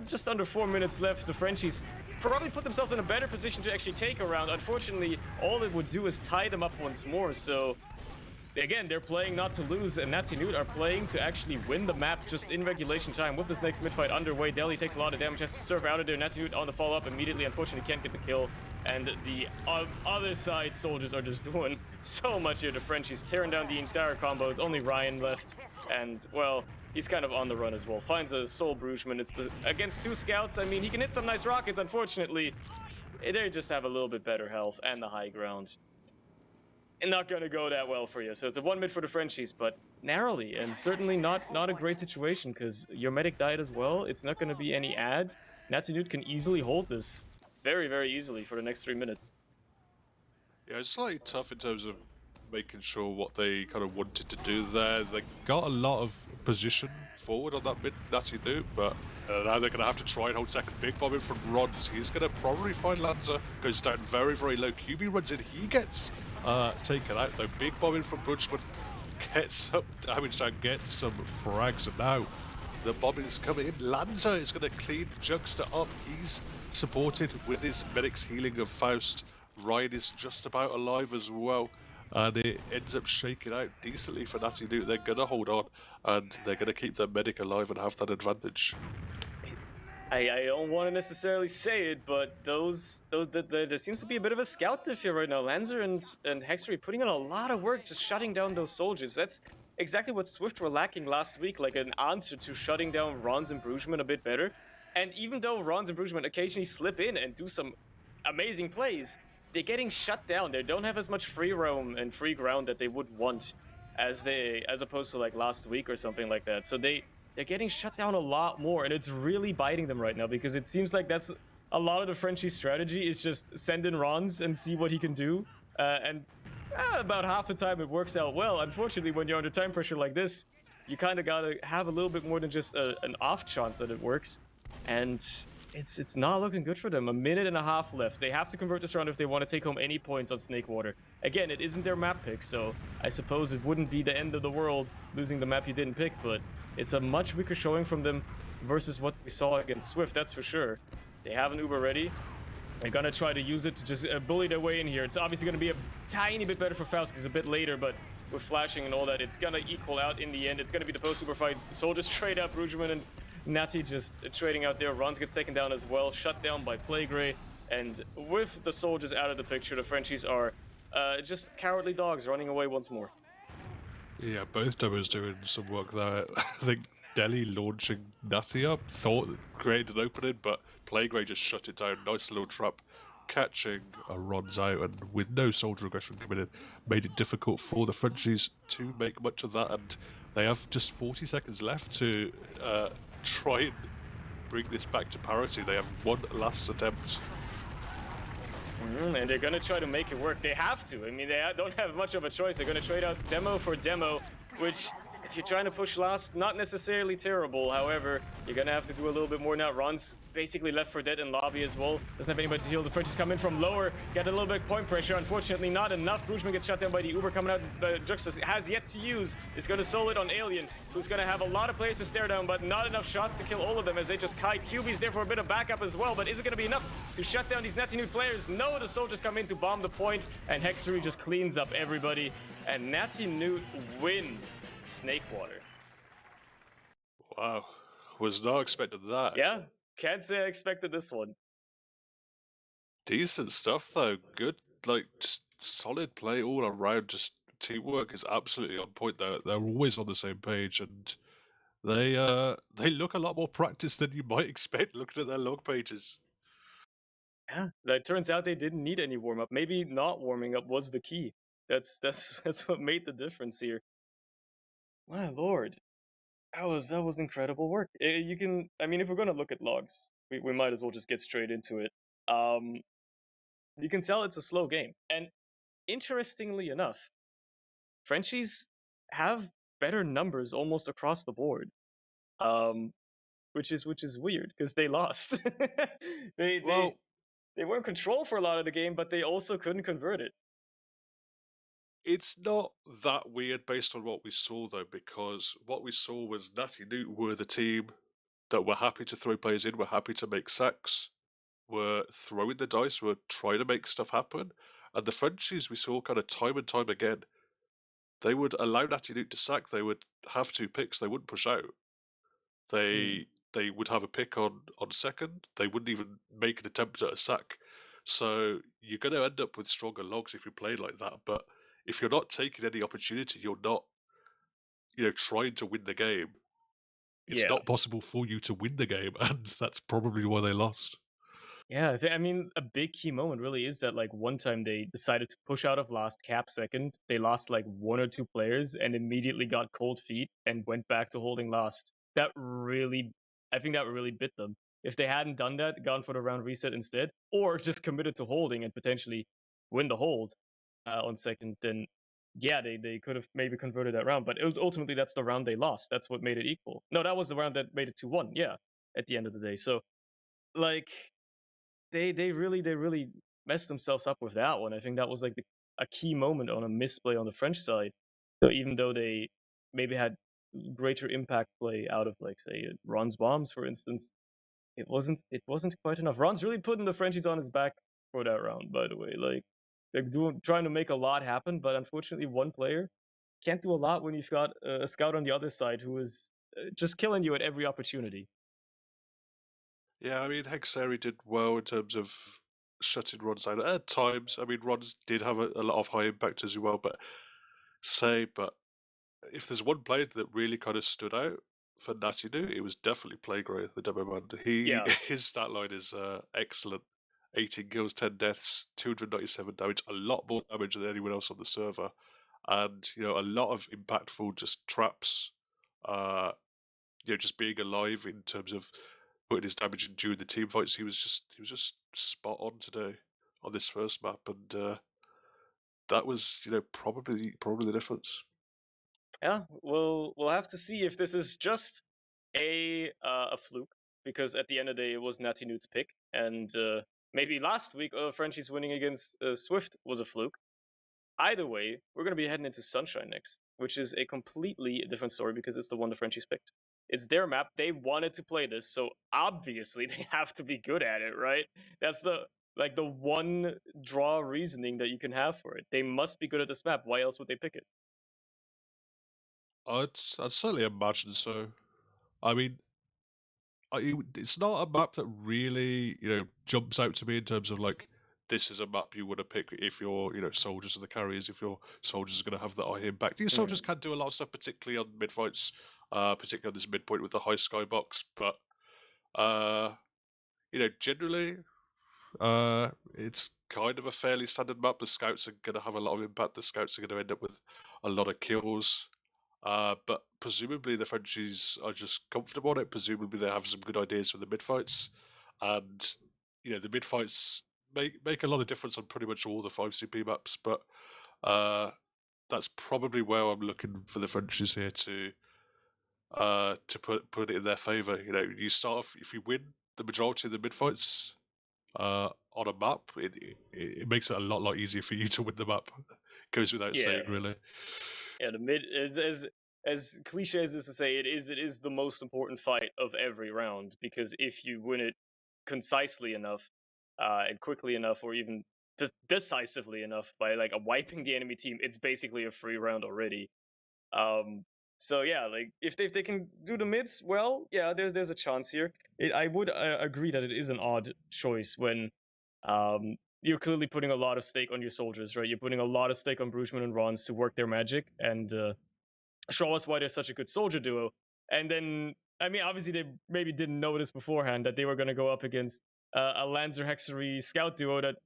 just under 4 minutes left, the Frenchies probably put themselves in a better position to actually take a round. Unfortunately, all it would do is tie them up once more, so again, they're playing not to lose, and Nati Noot are playing to actually win the map just in regulation time. With this next mid-fight underway, Delhi takes a lot of damage, has to surf out of there. Nati Noot on the follow-up immediately, unfortunately can't get the kill, and the other side soldiers are just doing so much here. The Frenchies tearing down the entire combos, only Ryan left, and, well, he's kind of on the run as well. Finds a Soul Bruggeman. It's against 2 scouts. I mean, he can hit some nice rockets. Unfortunately, they just have a little bit better health and the high ground. And not going to go that well for you. So it's a 1 mid for the Frenchies, but narrowly, and certainly not a great situation, because your medic died as well. It's not going to be any ad. Nati Noot can easily hold this very, very easily for the next 3 minutes. Yeah, it's slightly tough in terms of making sure what they kind of wanted to do there. They got a lot of position forward on that mid Nati Noot, but now they're going to have to try and hold second. Big bomb in from Rods. He's going to probably find Lanza. Goes down very, very low. QB runs in. He gets taken out though. Big bomb in from Bruggeman. Gets some damage down. Gets some frags. And now the bomb is coming in. Lanza is going to clean Juxta up. He's supported with his medic's healing of Faust. Ryan is just about alive as well. And it ends up shaking out decently for Nati Noot. They're going to hold on, and they're going to keep their medic alive and have that advantage. I don't want to necessarily say it, but there seems to be a bit of a scout diff here right now. Lancer and Hexery putting in a lot of work just shutting down those soldiers. That's exactly what Swift were lacking last week, like an answer to shutting down Rons and Bruggeman a bit better. And even though Rons and Bruggeman occasionally slip in and do some amazing plays, they're getting shut down. They don't have as much free roam and free ground that they would want as opposed to like last week or something like that. So they're getting shut down a lot more, and it's really biting them right now because it seems like that's a lot of the Frenchie strategy is just send in Rons and see what he can do. And about half the time it works out well. Unfortunately, when you're under time pressure like this, you kind of gotta have a little bit more than just an off chance that it works. And it's not looking good for them. A minute and a half left. They have to convert this round if they want to take home any points on Snakewater. Again, it isn't their map pick, so I suppose it wouldn't be the end of the world losing the map you didn't pick, but it's a much weaker showing from them versus what we saw against Swift, that's for sure. They have an Uber ready. They're gonna try to use it to just bully their way in here. It's obviously gonna be a tiny bit better for Faust because a bit later, but with flashing and all that, it's gonna equal out in the end. It's gonna be the post-super fight. Soldiers trade up, Rougeman and Nati just trading out there. Runs gets taken down as well, shut down by Playgray. And with the soldiers out of the picture, the Frenchies are just cowardly dogs running away once more. Yeah, both demos doing some work there. I think Delhi launching Nati up thought created an opening, but Playgray just shut it down. Nice little trap, catching Ron's out, and with no soldier aggression coming in, made it difficult for the Frenchies to make much of that. And they have just 40 seconds left to try and bring this back to parity. They have one last attempt. And they're gonna try to make it work. They have to. I mean, they don't have much of a choice. They're gonna trade out demo for demo, which, if you're trying to push last, not necessarily terrible. However, you're gonna have to do a little bit more now. Ron's basically left for dead in lobby as well. Doesn't have anybody to heal. The Frenchies come in from lower, get a little bit of point pressure. Unfortunately, not enough. Bruchman gets shut down by the Uber coming out. Juxus has yet to use. Is gonna solo it on Alien, who's gonna have a lot of players to stare down, but not enough shots to kill all of them as they just kite. QB's there for a bit of backup as well, but is it gonna be enough to shut down these Nati Noot players? No, the soldiers come in to bomb the point, and Hexery just cleans up everybody, and Nati Noot win Snakewater. Wow, was not expecting that. Yeah, can't say I expected this one. Decent stuff though. Good, like just solid play all around. Just teamwork is absolutely on point. They're always on the same page, and they look a lot more practiced than you might expect looking at their log pages. Yeah, it turns out they didn't need any warm up. Maybe not warming up was the key. That's that's what made the difference here. My lord, that was incredible work. You can, I mean, if we're gonna look at logs, we might as well just get straight into it. You can tell it's a slow game, and interestingly enough, Frenchies have better numbers almost across the board. Um, which is weird because they lost. they Well, they they were in control for a lot of the game, but they also couldn't convert it. it's not that weird based on what we saw though, because what we saw was Natty Noot were the team that were happy to throw players in, were happy to make sacks, were throwing the dice, were trying to make stuff happen. And the Frenchies we saw kind of time and time again, they would allow Natty Noot to sack, they would have two picks, they wouldn't push out. Mm. They would have a pick on second, they wouldn't even make an attempt at a sack. So you're going to end up with stronger logs if you play like that. But if you're not taking any opportunity, you're not, trying to win the game. It's Yeah. not possible for you to win the game, and that's probably why they lost. Yeah, I mean, a big key moment really is that like one time they decided to push out of last cap second. They lost like one or two players and immediately got cold feet and went back to holding last. I think that really bit them. If they hadn't done that, gone for the round reset instead, or just committed to holding and potentially win the hold on second, then yeah, they could have maybe converted that round. But it was ultimately that's the round they lost. That's what made it equal. No, that was the round that made it 2-1. Yeah, at the end of the day. So like they really messed themselves up with that one. I think that was like a key moment on a misplay on the French side. So even though they maybe had greater impact play out of like say Ron's bombs, for instance, it wasn't quite enough. Ron's really putting the Frenchies on his back for that round. By the way, like they're trying to make a lot happen, but unfortunately, one player can't do a lot when you've got a scout on the other side who is just killing you at every opportunity. Yeah, I mean, Hexeri did well in terms of shutting Ron's down at times. I mean, Ron's did have a lot of high impact as well, but if there's one player that really kind of stood out for Natty Noot, it was definitely Playgray, the demo man. Yeah, His stat line is excellent. 18 kills, 10 deaths, 297 damage, a lot more damage than anyone else on the server, and a lot of impactful just traps. Just being alive in terms of putting his damage in during the team fights. He was just spot on today on this first map, and that was probably the difference. Yeah, we'll have to see if this is just a fluke, because at the end of the day it was Nati Noot's pick, and maybe last week Frenchie's winning against Swift was a fluke. Either way, we're going to be heading into Sunshine next, which is a completely different story because it's the one the Frenchies picked. It's their map. They wanted to play this, so obviously they have to be good at it, right? That's the one draw reasoning that you can have for it. They must be good at this map. Why else would they pick it? I'd certainly imagine so. I mean, it's not a map that really jumps out to me in terms of like this is a map you want to pick if your soldiers are the carriers, if your soldiers are going to have the high impact. Your soldiers can do a lot of stuff, particularly on mid fights, particularly on this midpoint with the high skybox. But generally, it's kind of a fairly standard map. The scouts are going to have a lot of impact. The scouts are going to end up with a lot of kills. But presumably the Frenchies are just comfortable on it. Presumably they have some good ideas for the mid fights, and the mid fights make a lot of difference on pretty much all the 5CP maps. But that's probably where I'm looking for the Frenchies here to put it in their favor. You start off, if you win the majority of the mid fights on a map, it makes it a lot easier for you to win the map. Goes without saying, really. Yeah, the mid is as cliche as this to say, it is the most important fight of every round, because if you win it concisely enough, and quickly enough, or even decisively enough by like wiping the enemy team, it's basically a free round already. So yeah, like if they can do the mids well, yeah, there's a chance here. I would agree that it is an odd choice when you're clearly putting a lot of stake on your soldiers, right? You're putting a lot of stake on Bruchman and Rons to work their magic and show us why they're such a good soldier duo. And then, I mean, obviously they maybe didn't know this beforehand that they were going to go up against a Lancer Hexery scout duo that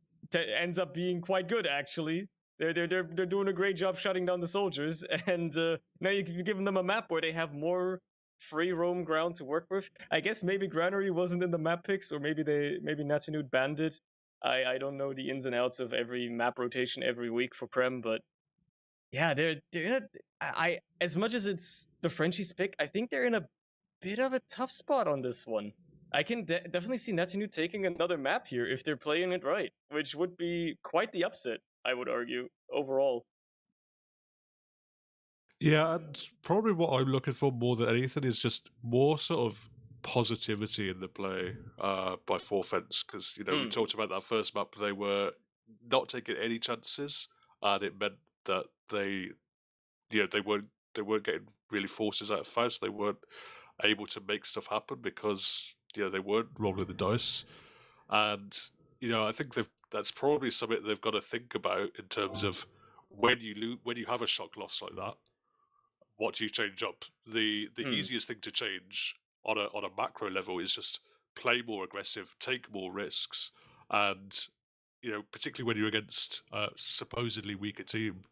ends up being quite good, actually. They're doing a great job shutting down the soldiers, and now you've given them a map where they have more free roam ground to work with. I guess maybe Granary wasn't in the map picks, or maybe Nati Noot banned it. I don't know the ins and outs of every map rotation every week for Prem, but yeah, they're in a. I as much as it's the Frenchies pick, I think they're in a bit of a tough spot on this one. I can definitely see Nati Noot taking another map here if they're playing it right, which would be quite the upset, I would argue, overall. Yeah, and probably what I'm looking for more than anything is just more sort of positivity in the play by Forfence, because we talked about that first map. They were not taking any chances, and it meant that they weren't getting really forces out of Faust. They weren't able to make stuff happen because they weren't rolling the dice, and I think that's probably something they've got to think about in terms of when you have a shock loss like that. What do you change up? The easiest thing to change on a macro level is just play more aggressive, take more risks, and particularly when you're against a supposedly weaker team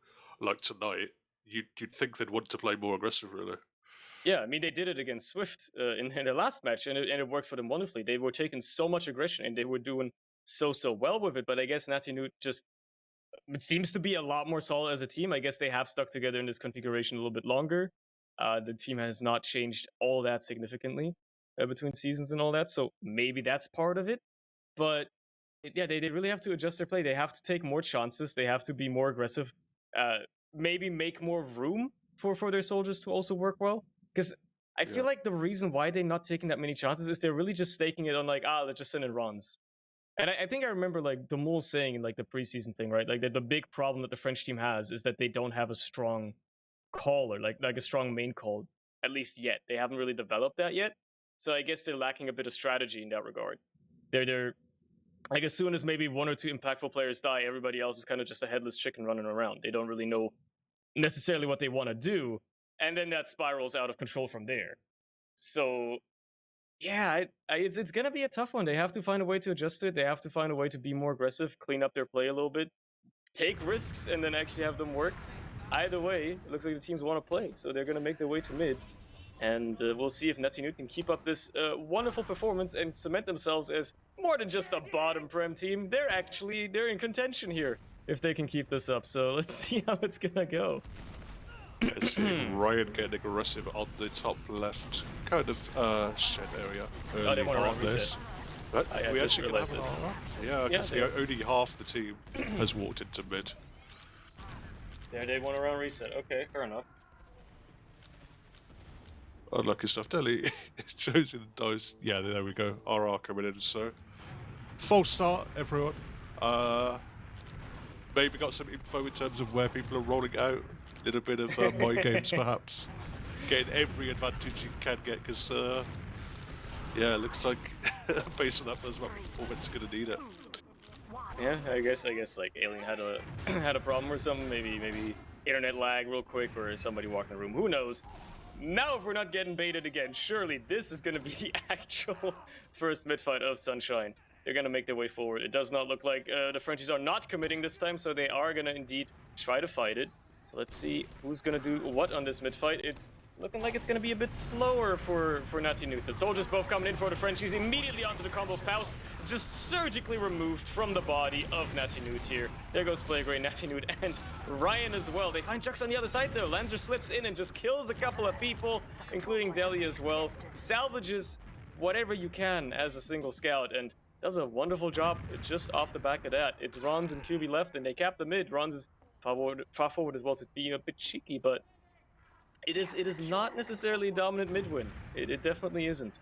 like tonight, you'd think they'd want to play more aggressive, really. Yeah, I mean they did it against Swift in their last match, and it worked for them wonderfully. They were taking so much aggression, and they were doing so well with it. But I guess Nati Noot just it seems to be a lot more solid as a team. I guess they have stuck together in this configuration a little bit longer. The team has not changed all that significantly between seasons and all that, so maybe that's part of it. But yeah, they really have to adjust their play. They have to take more chances. They have to be more aggressive. Uh, Maybe make more room for their soldiers to also work well. Because I feel like the reason why they're not taking that many chances is they're really just staking it on like, let's just send in runs. And I think I remember like the Mole saying in like the preseason thing, right? Like the big problem that the French team has is that they don't have a strong caller, like a strong main call, at least yet. They haven't really developed that yet. So I guess they're lacking a bit of strategy in that regard. They're like as soon as maybe one or two impactful players die, everybody else is kind of just a headless chicken running around. They don't really know necessarily what they want to do, and then that spirals out of control from there. So Yeah, it's gonna be a tough one. They have to find a way to adjust to it. They have to find a way to be more aggressive, clean up their play a little bit, take risks, and then actually have them work. Either way, it looks like the teams want to play, so they're gonna make their way to mid. And we'll see if Nati Noot can keep up this wonderful performance and cement themselves as more than just a bottom prem team. They're in contention here if they can keep this up. So let's see how it's gonna go. It's seeing Ryan getting aggressive on the top left kind of shed area. Oh, they want to run reset. But I we just actually realized have this. Yeah, I can see only half the team has walked into mid. There, they want to run reset. Okay, fair enough. Unlucky stuff. Delhi shows in the dice. Yeah, there we go. RR coming in. So false start, everyone. Maybe got some info in terms of where people are rolling out. A little bit of mind games, perhaps. Getting every advantage you can get, because yeah, it looks like based on that first map performance, gonna need it. Yeah, I guess like Alien had a had a problem or something. Maybe internet lag real quick, or somebody walked in the room. Who knows? Now, if we're not getting baited again, surely this is going to be the actual first mid-fight of Sunshine. They're going to make their way forward. It does not look like the Frenchies are not committing this time, so they are going to indeed try to fight it. So let's see who's going to do what on this mid-fight. It's looking like it's going to be a bit slower for Nati Noot. The soldiers both coming in for the Frenchies immediately onto the combo. Faust just surgically removed from the body of Nati Noot here. There goes Playgray, Nati Noot, and Ryan as well. They find Jux on the other side though. Lancer slips in and just kills a couple of people, including Deli as well. Salvages whatever you can as a single scout and does a wonderful job just off the back of that. It's Ronz and QB left and they cap the mid. Ronz is far forward as well to be a bit cheeky, but it is not necessarily a dominant mid win. It definitely isn't.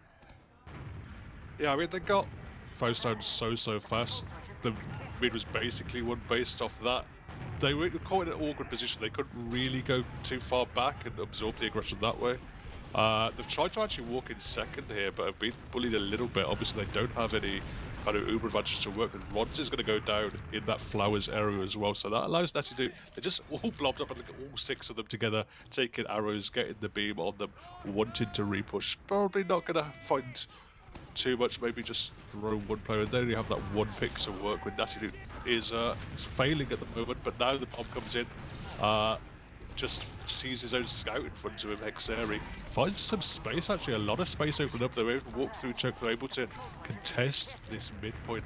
Yeah, I mean, they got Faust down so fast. The mid was basically won based off that. They were caught in an awkward position. They couldn't really go too far back and absorb the aggression that way. They've tried to actually walk in second here, but have been bullied a little bit. Obviously, they don't have any kind of uber advantage to work with. Rods is going to go down in that flowers area as well, so that allows Nati to do. They're just all blobbed up, and all 6 of them together, taking arrows, getting the beam on them, wanting to repush. Probably not going to find too much. Maybe just throw one player, and then you have that one pick to work with. Nati Noot is failing at the moment, but now the bomb comes in. Just sees his own scout in front of him, Hexeri. Finds some space, actually, a lot of space opened up. They're able to walk through choke, they're able to contest this midpoint.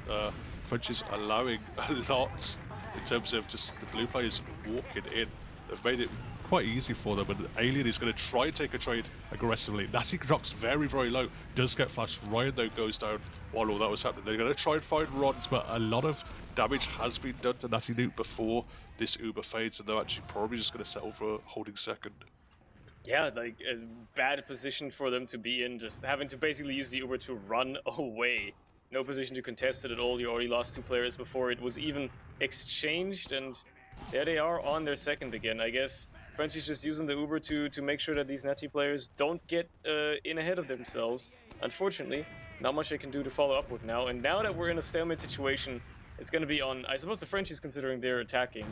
French is allowing a lot in terms of just the blue players walking in. They've made it quite easy for them, and Alien is going to try and take a trade aggressively. Nati drops very low, does get flashed. Ryan, though, goes down while all that was happening. They're going to try and find Rods, but a lot of damage has been done to Nati Noot before this Uber fades, and they're actually probably just going to settle for holding second. Yeah, like a bad position for them to be in, just having to basically use the Uber to run away. No position to contest it at all. You already lost 2 players before it was even exchanged, and there they are on their second again. I guess Frenchie's just using the Uber to make sure that these Nati players don't get in ahead of themselves. Unfortunately, not much they can do to follow up with now, and now that we're in a stalemate situation, it's going to be on, I suppose the Frenchies, considering they're attacking,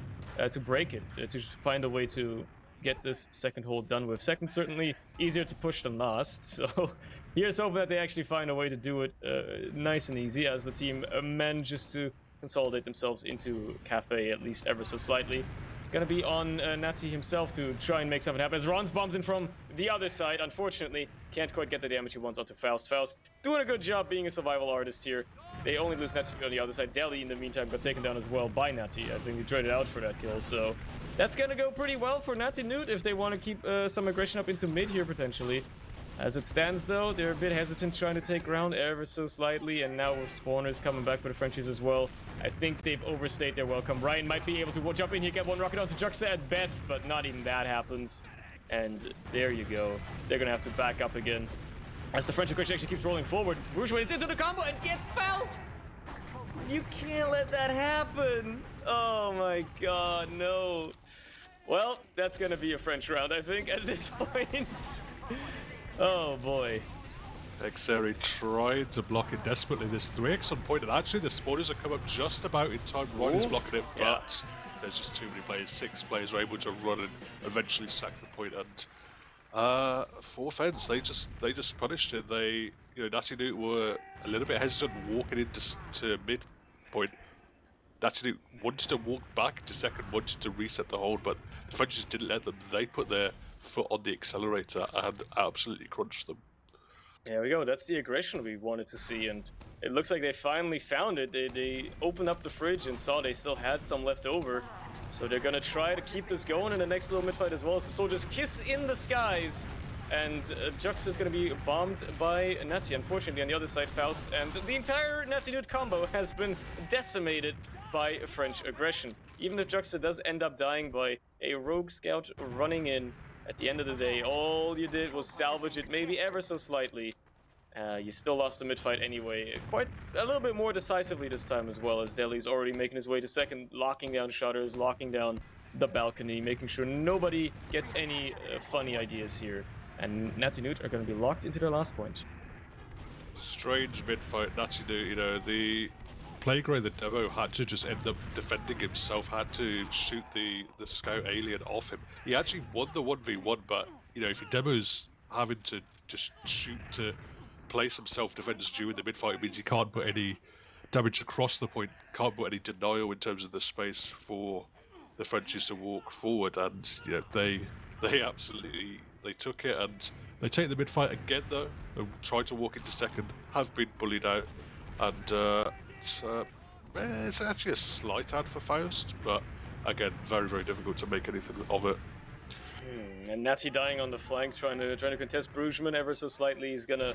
to break it, to find a way to get this second hold done with. Second, certainly easier to push than last, so here's hoping that they actually find a way to do it nice and easy, as the team manages to consolidate themselves into Cafe, at least ever so slightly. It's going to be on Nati himself to try and make something happen, as Ron's bombs in from the other side. Unfortunately, can't quite get the damage he wants onto Faust. Faust doing a good job being a survival artist here. They only lose Nati on the other side. Deli, in the meantime, got taken down as well by Nati. I think he traded out for that kill, so that's going to go pretty well for Nati Noot if they want to keep some aggression up into mid here, potentially. As it stands, though, they're a bit hesitant trying to take ground ever so slightly, and now with spawners coming back for the Frenchies as well, I think they've overstayed their welcome. Ryan might be able to jump in here, get one rocket onto Juxta at best, but not even that happens. And there you go. They're going to have to back up again. As the French aggression actually keeps rolling forward, Rougewood is into the combo and gets Faust! You can't let that happen! Oh my god, no. Well, that's going to be a French round, I think, at this point. Oh boy. Hexeri tried to block it desperately. There's 3x on point, and actually the spawners have come up just about in time. Ron is blocking it, but there's just too many players. 6 players are able to run and eventually sack the point, and For offense, they just punished it. Nati Noot were a little bit hesitant walking into midpoint. Nati Noot wanted to walk back to second, wanted to reset the hold, but the Frenchies didn't let them. They put their foot on the accelerator and absolutely crunched them. There we go. That's the aggression we wanted to see, and it looks like they finally found it. They opened up the fridge and saw they still had some left over. So they're gonna try to keep this going in the next little mid-fight as well. As the soldiers kiss in the skies, and Jux is gonna be bombed by Nati. Unfortunately, on the other side, Faust, and the entire Nati Noot combo has been decimated by French aggression. Even if Juxta does end up dying by a rogue scout running in, at the end of the day, all you did was salvage it maybe ever so slightly. You still lost the mid-fight anyway, quite a little bit more decisively this time as well, as Deli's already making his way to second, locking down shutters, locking down the balcony, making sure nobody gets any funny ideas here. And Nati Noot are going to be locked into their last point. Strange mid-fight. Nati Noot, the Playgray, the demo, had to just end up defending himself, had to shoot the scout alien off him. He actually won the 1v1, but, if your demo's having to just shoot to play some self-defense during the mid-fight, it means he can't put any damage across the point, can't put any denial in terms of the space for the Frenchies to walk forward, and they absolutely took it, and they take the mid-fight again though, and try to walk into second, have been bullied out, and it's actually a slight ad for Faust, but again, very, very difficult to make anything of it. And Nati dying on the flank, trying to contest Bruggeman ever so slightly. He's gonna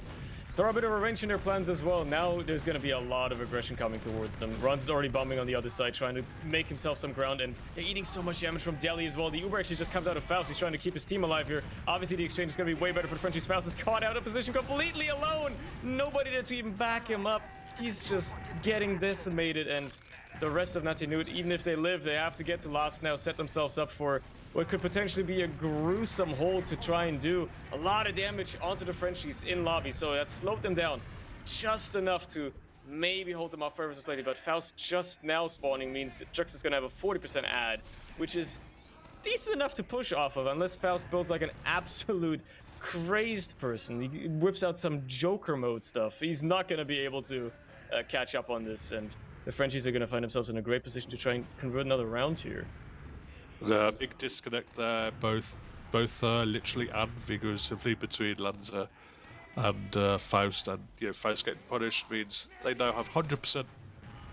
throw a bit of a wrench in their plans as well. Now there's gonna be a lot of aggression coming towards them. Ron's is already bombing on the other side, trying to make himself some ground, and they're eating so much damage from Deli as well. The Uber actually just comes out of Faust. He's trying to keep his team alive here. Obviously, the exchange is gonna be way better for the Frenchies. Faust is caught out of position completely alone. Nobody there to even back him up. He's just getting decimated, and the rest of Nati Noot, even if they live, they have to get to last now, set themselves up for what could potentially be a gruesome hold to try and do a lot of damage onto the Frenchies in lobby. So that slowed them down just enough to maybe hold them off forever so slightly. But Faust just now spawning means Jux is going to have a 40% ad, which is decent enough to push off of, unless Faust builds like an absolute crazed person. He whips out some Joker mode stuff. He's not going to be able to catch up on this, and the Frenchies are going to find themselves in a great position to try and convert another round here. The big disconnect there, both literally and figuratively, between Lanza and Faust, and Faust getting punished means they now have 100%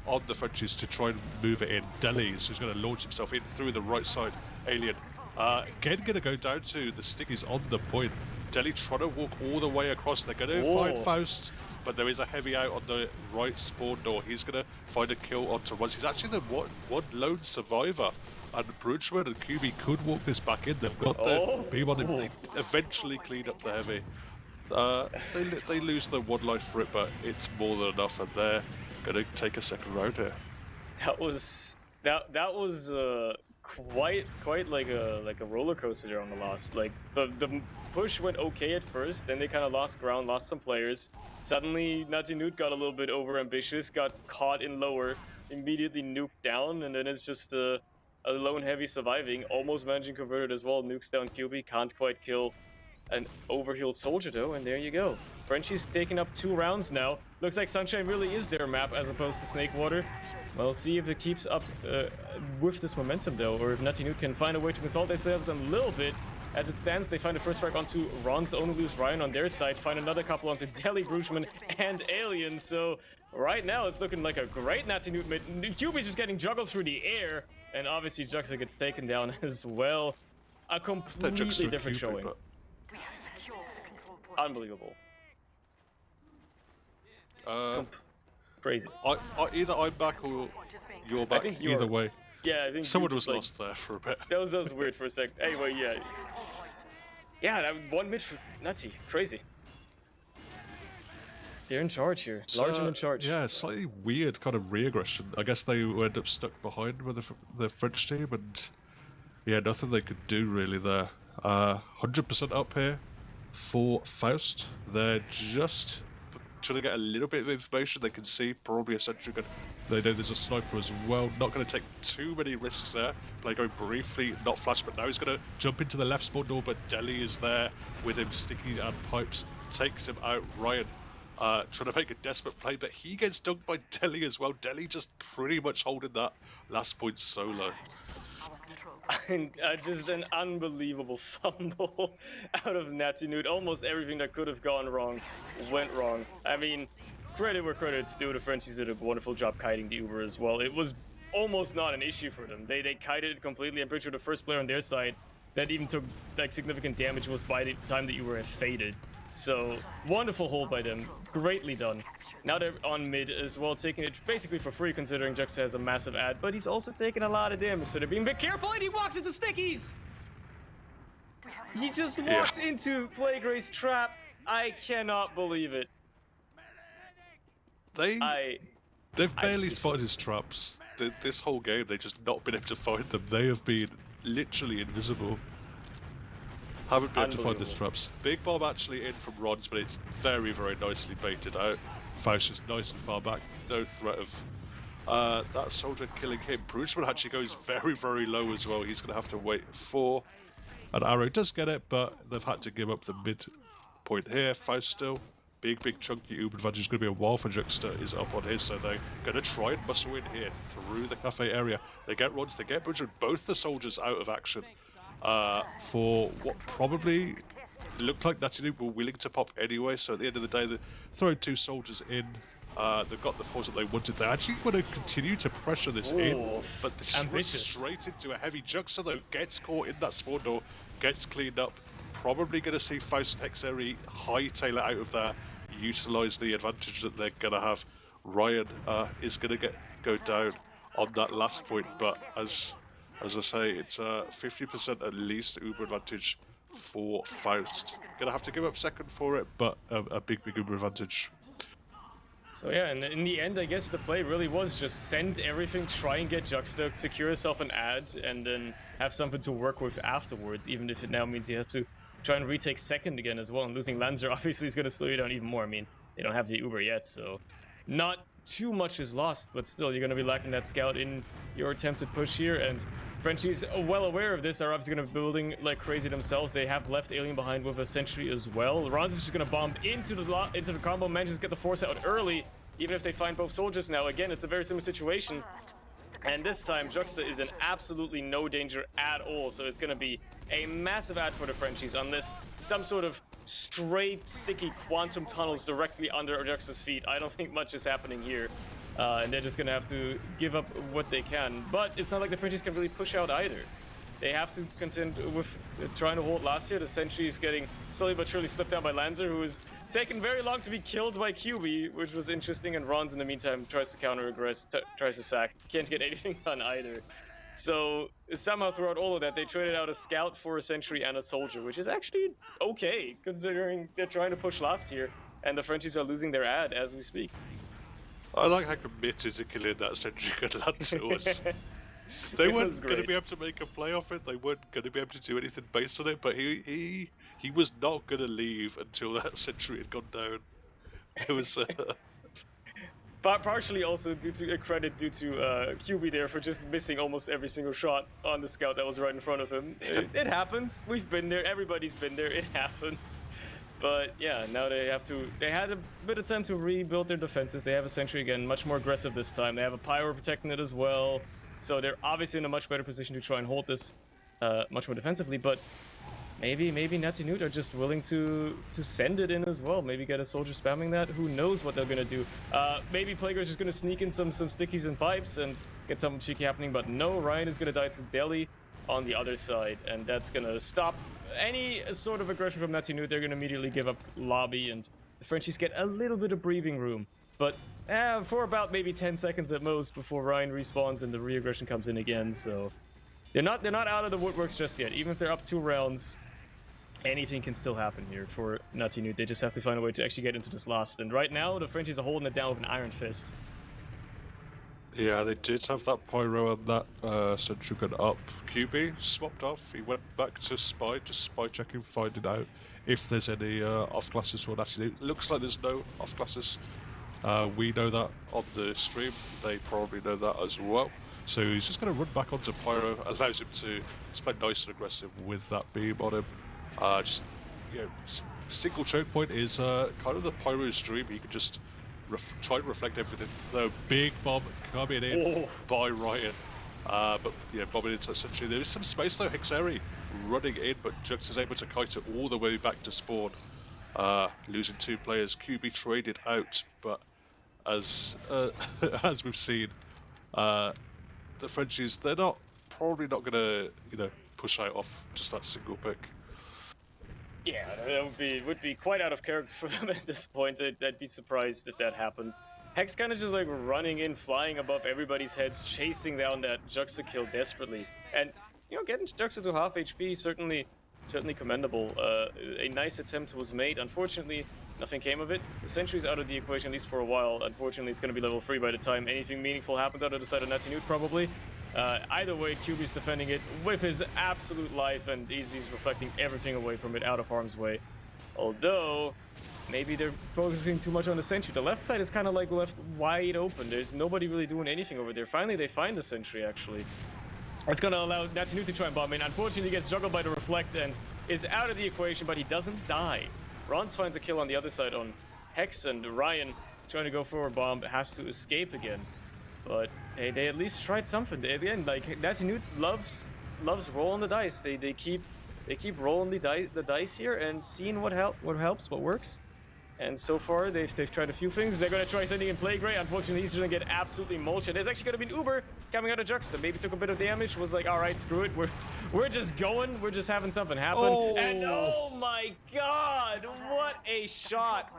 on the Frenchies to try and move it in. Deli is just going to launch himself in through the right side. Alien again going to go down to the stickies on the point. Deli trying to walk all the way across. They're going to find Faust, but there is a heavy out on the right spawn door. He's going to find a kill onto Runs. He's actually the one lone survivor. And Bruggeman and QB could walk this back in. They've got the beam on him. They eventually clean up the heavy. They lose the one life for it, but it's more than enough, and they're going to take a second round here. That was quite like a roller coaster there on the last. Like the push went okay at first, then they kind of lost ground, lost some players. Suddenly Nati Noot got a little bit over ambitious, got caught in lower, immediately nuked down, and then it's just a lone heavy surviving, almost managing converted as well. Nukes down QB, can't quite kill an overhealed soldier though, and there you go. Frenchie's taking up 2 rounds now. Looks like Sunshine really is their map as opposed to Snakewater. We'll see if it keeps up with this momentum though, or if Nati Noot can find a way to consolidate themselves a little bit. As it stands, they find the first strike onto Ron's only lose Ryan on their side, find another couple onto Deli, Bruggeman, and Alien. So right now it's looking like a great Nati Noot mid. QB's just getting juggled through the air. And obviously Juxta gets taken down as well. A completely different showing. Unbelievable. Crazy. Either I'm back or you're back. Either way. Yeah, I think someone was lost there for a bit. That was weird for a sec. Anyway, yeah. Yeah, that one mid for Nati. Crazy. They're in charge here. Larger in charge. Yeah, slightly weird kind of re-aggression. I guess they end up stuck behind with the French team, and yeah, nothing they could do really there. 100% up here for Faust. They're just trying to get a little bit of information. They can see probably a sentry gun. They know there's a sniper as well. Not going to take too many risks there. Play going briefly, not flash, but now he's going to jump into the left spawn door, but Deli is there with him, sticky and pipes, takes him out. Ryan trying to make a desperate play, but he gets dunked by Deli as well. Deli just pretty much holding that last point solo. And just an unbelievable fumble out of Nati Noot. Almost everything that could have gone wrong went wrong. I mean, credit where credit's due. The Frenchies did a wonderful job kiting the Uber as well. It was almost not an issue for them. They kited it completely. I'm pretty sure the first player on their side that even took like significant damage was by the time the Uber had faded. So, wonderful hold by them. Greatly done. Now they're on mid as well, taking it basically for free considering Juxta has a massive ad, but he's also taking a lot of damage, so they're being a bit careful, and he walks into Stickies! He just walks into Playgray's trap. I cannot believe it. They've barely spotted his traps. This whole game, they've just not been able to find them. They have been literally invisible. Haven't been able to find his traps. Big bomb actually in from Rons, but it's very, very nicely baited out. Faust is nice and far back. No threat of that soldier killing him. Bruchman actually goes very, very low as well. He's going to have to wait for an arrow. Does get it, but they've had to give up the mid point here. Faust still. Big chunky Uber advantage is going to be a while for Juxta is up on his, so they're going to try and muscle in here through the cafe area. They get Rons, they get Bruchman, both the soldiers out of action. For what probably looked like Nati Noot were willing to pop anyway, so at the end of the day, they're throwing two soldiers in. They've got the force that they wanted. They actually want to continue to pressure this in, but this runs straight into a heavy Juxta, though, gets caught in that spawn door, gets cleaned up. Probably going to see Faust and Hexeri hightail it out of there, utilise the advantage that they're going to have. Ryan is going to go down on that last point, but as I say, it's 50% at least Uber advantage for Faust. Gonna have to give up second for it, but a big Uber advantage. So yeah, and in the end, I guess the play really was just send everything, try and get Juxta, secure yourself an ad, and then have something to work with afterwards, even if it now means you have to try and retake second again as well. And losing Lanzer obviously is going to slow you down even more. I mean, they don't have the Uber yet, so not too much is lost, but still, you're going to be lacking that scout in your attempted push here, and Frenchies, well aware of this, are obviously going to be building like crazy themselves. They have left Alien behind with a sentry as well. Ron's is just going to bomb into the combo, manages to get the force out early, even if they find both soldiers now. Again, it's a very similar situation. And this time, Juxta is in absolutely no danger at all, so it's going to be a massive ad for the Frenchies unless some sort of straight, sticky quantum tunnels directly under Juxta's feet. I don't think much is happening here. And they're just going to have to give up what they can. But it's not like the Frenchies can really push out either. They have to contend with trying to hold last year. The sentry is getting slowly but surely slipped down by Lanzer, who is taken very long to be killed by QB, which was interesting. And Rons, in the meantime, tries to counter-aggress, tries to sack. Can't get anything done either. So somehow throughout all of that, they traded out a scout for a sentry and a soldier, which is actually okay, considering they're trying to push last year. And the Frenchies are losing their ad as we speak. I like how committed to killing that sentry gun Lancer was. They weren't going to be able to make a play off it. They weren't going to be able to do anything based on it. But he was not going to leave until that sentry had gone down. It was. But partially also due to credit due to QB there for just missing almost every single shot on the scout that was right in front of him. It happens. We've been there. Everybody's been there. It happens. But yeah, now they had a bit of time to rebuild their defenses. They have a sentry again, much more aggressive this time. They have a pyro protecting it as well. So they're obviously in a much better position to try and hold this much more defensively. But maybe Nati Noot are just willing to send it in as well. Maybe get a soldier spamming that. Who knows what they're going to do. Maybe Plague's just going to sneak in some stickies and pipes and get something cheeky happening. But no, Ryan is going to die to Deli on the other side. And that's going to stop any sort of aggression from Nati Noot. They're going to immediately give up lobby, and the Frenchies get a little bit of breathing room. But for about maybe 10 seconds at most before Ryan respawns and the re-aggression comes in again. So they're not out of the woodworks just yet. Even if they're up 2 rounds, anything can still happen here for Nati Noot. They just have to find a way to actually get into this last. And right now, the Frenchies are holding it down with an iron fist. Yeah, they did have that pyro and that sentry gun up. QB swapped off. He went back to spy, just spy checking, finding out if there's any off classes for Nati Noot. It looks like there's no off classes. We know that on the stream. They probably know that as well. So he's just going to run back onto pyro, allows him to play nice and aggressive with that beam on him. Just single choke point is kind of the pyro's dream. He can just try and reflect everything. The big bomb coming in by Ryan. But yeah, bombing into that sentry. There is some space though. Hexeri running in, but Jux is able to kite it all the way back to spawn. Losing 2 players. QB traded out, but as as we've seen, the Frenchies, they're probably not gonna push out off just that single pick. Yeah, that would be quite out of character for them at this point. I'd be surprised if that happened. Hex kind of just like running in, flying above everybody's heads, chasing down that Juxta kill desperately. And, getting Juxta to half HP, certainly commendable. A nice attempt was made. Unfortunately, nothing came of it. The Sentry's out of the equation, at least for a while. Unfortunately, it's going to be level 3 by the time anything meaningful happens out of the side of Nati Noot, probably. Either way, QB's defending it with his absolute life, and Easy's reflecting everything away from it, out of harm's way. Although, maybe they're focusing too much on the Sentry. The left side is kind of like left wide open. There's nobody really doing anything over there. Finally, they find the Sentry, actually. It's going to allow Nati Noot to try and bomb in. Unfortunately, he gets juggled by the Reflect and is out of the equation, but he doesn't die. Rons finds a kill on the other side on Hex, and Ryan, trying to go for a bomb, has to escape again. But hey, they at least tried something. At the end, like, Nati Noot loves rolling the dice. They keep rolling the dice here and seeing what helps, what works. And so far, they've tried a few things. They're going to try sending in Plague Ray. Unfortunately, he's going to get absolutely mulched. There's actually going to be an Uber coming out of Juxta. Maybe took a bit of damage. Was like, all right, screw it. We're just going. We're just having something happen. Oh. And oh my God, what a shot!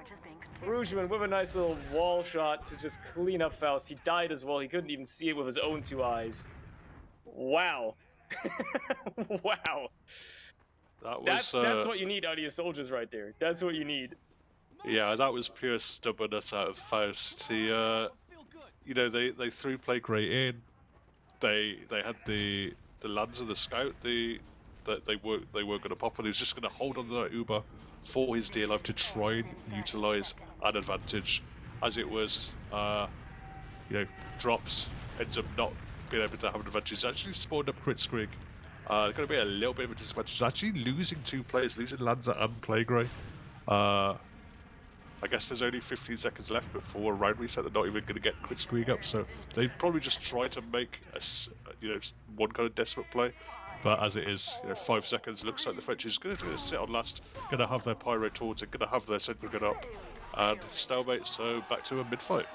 Rougeman with a nice little wall shot to just clean up Faust. He died as well. He couldn't even see it with his own 2 eyes. Wow. Wow. That's what you need out of your soldiers right there. That's what you need. Yeah, that was pure stubbornness out of Faust. He, they threw Plague Ray in. They had the Lands of the Scout. That they were going to pop, and he was just going to hold on to that Uber for his dear life to try and utilize an advantage. As it was, drops, ends up not being able to have an advantage. Actually spawned up Crit Scrig. Going to be a little bit of a disadvantage. Actually losing 2 players, losing Lanza and Plague Ray. I guess there's only 15 seconds left before a round reset. They're not even going to get Crit Scrig up, so they probably just try to make one kind of desperate play. But as it is, 5 seconds, looks like the French is going to sit on last, going to have their pyro towards it, going to have their sentry gun up, and stalemate. So back to a mid fight.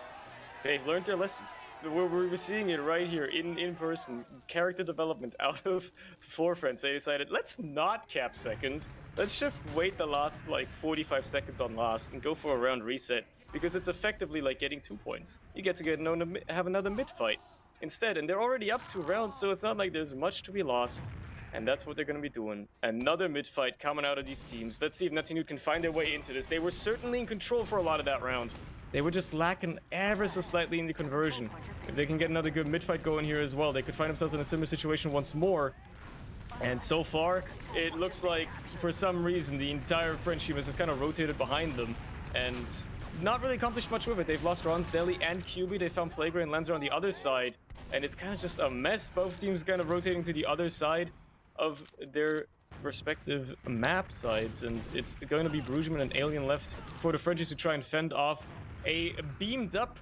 They've learned their lesson. We're seeing it right here in person. Character development out of 4 friends. They decided, let's not cap second. Let's just wait the last 45 seconds on last and go for a round reset, because it's effectively like getting 2 points. You get to have another mid fight instead, and they're already up 2 rounds, so it's not like there's much to be lost. And that's what they're going to be doing. Another mid-fight coming out of these teams. Let's see if Nati Noot can find their way into this. They were certainly in control for a lot of that round. They were just lacking ever so slightly in the conversion. If they can get another good mid-fight going here as well, they could find themselves in a similar situation once more. And so far, it looks like, for some reason, the entire French team has just kind of rotated behind them and not really accomplished much with it. They've lost Ron's, Deli, and QB. They found Plague Ray and Lancer on the other side, and it's kind of just a mess. Both teams kind of rotating to the other side of their respective map sides, and it's going to be Brugeman and Alien left for the Frenchies to try and fend off a beamed up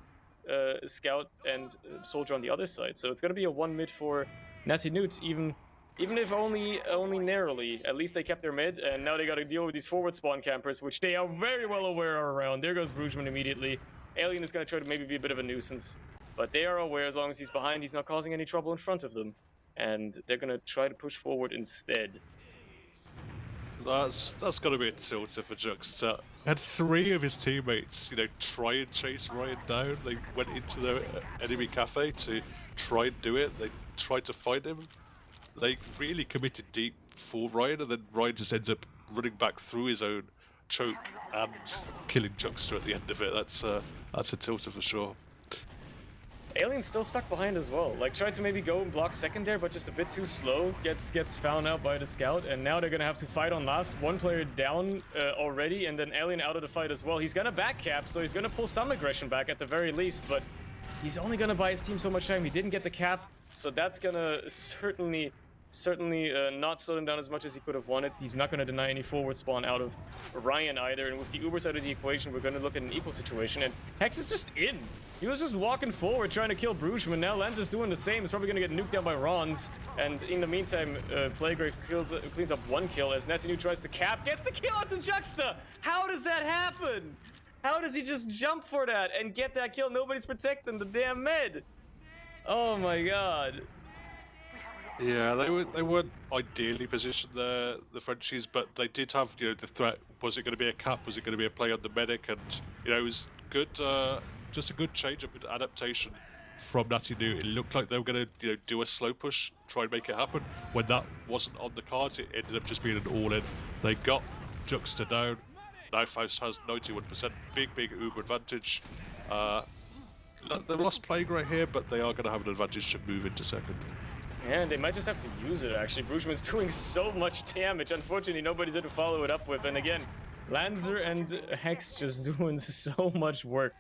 scout and soldier on the other side. So it's going to be a 1 mid for Nati Noot, even if only narrowly. At least they kept their mid, and now they got to deal with these forward spawn campers, which they are very well aware are around. There goes Brugeman immediately. Alien is going to try to maybe be a bit of a nuisance, but they are aware as long as he's behind, he's not causing any trouble in front of them. And they're going to try to push forward instead. That's going to be a tilter for Juxta. Had 3 of his teammates, try and chase Ryan down. They went into the enemy cafe to try and do it. They tried to find him. They really committed deep for Ryan, and then Ryan just ends up running back through his own choke and killing Juxta at the end of it. That's a tilter for sure. Alien's still stuck behind as well. Like, tried to maybe go and block second there, but just a bit too slow. Gets found out by the scout, and now they're gonna have to fight on last. One player down already, and then Alien out of the fight as well. He's gonna back cap, so he's gonna pull some aggression back at the very least, but he's only gonna buy his team so much time. He didn't get the cap, so that's gonna certainly not slow him down as much as he could have wanted. He's not going to deny any forward spawn out of Ryan either. And with the Ubers out of the equation, we're going to look at an equal situation. And Hex is just in. He was just walking forward trying to kill Brugeman. Now Lens is doing the same. He's probably going to get nuked down by Rons. And in the meantime, Playgrave cleans up one kill as Nati Noot tries to cap. Gets the kill onto Juxta. How does that happen? How does he just jump for that and get that kill? Nobody's protecting the damn med. Oh my god. Yeah, they weren't ideally positioned there, the Frenchies, but they did have, you know, the threat. Was it going to be a cap? Was it going to be a play on the medic? And, you know, it was good, just a good change-up and adaptation from Nati Noot. It looked like they were going to, you know, do a slow push, try and make it happen. When that wasn't on the cards, it ended up just being an all-in. They got Juxta down. Now Faust has 91%, big Uber advantage. They lost playing right here, but they are going to have an advantage to move into second. And they might just have to use it, actually. Brugeman's doing so much damage. Unfortunately, nobody's there to follow it up with. And again, Lanzer and Hex just doing so much work,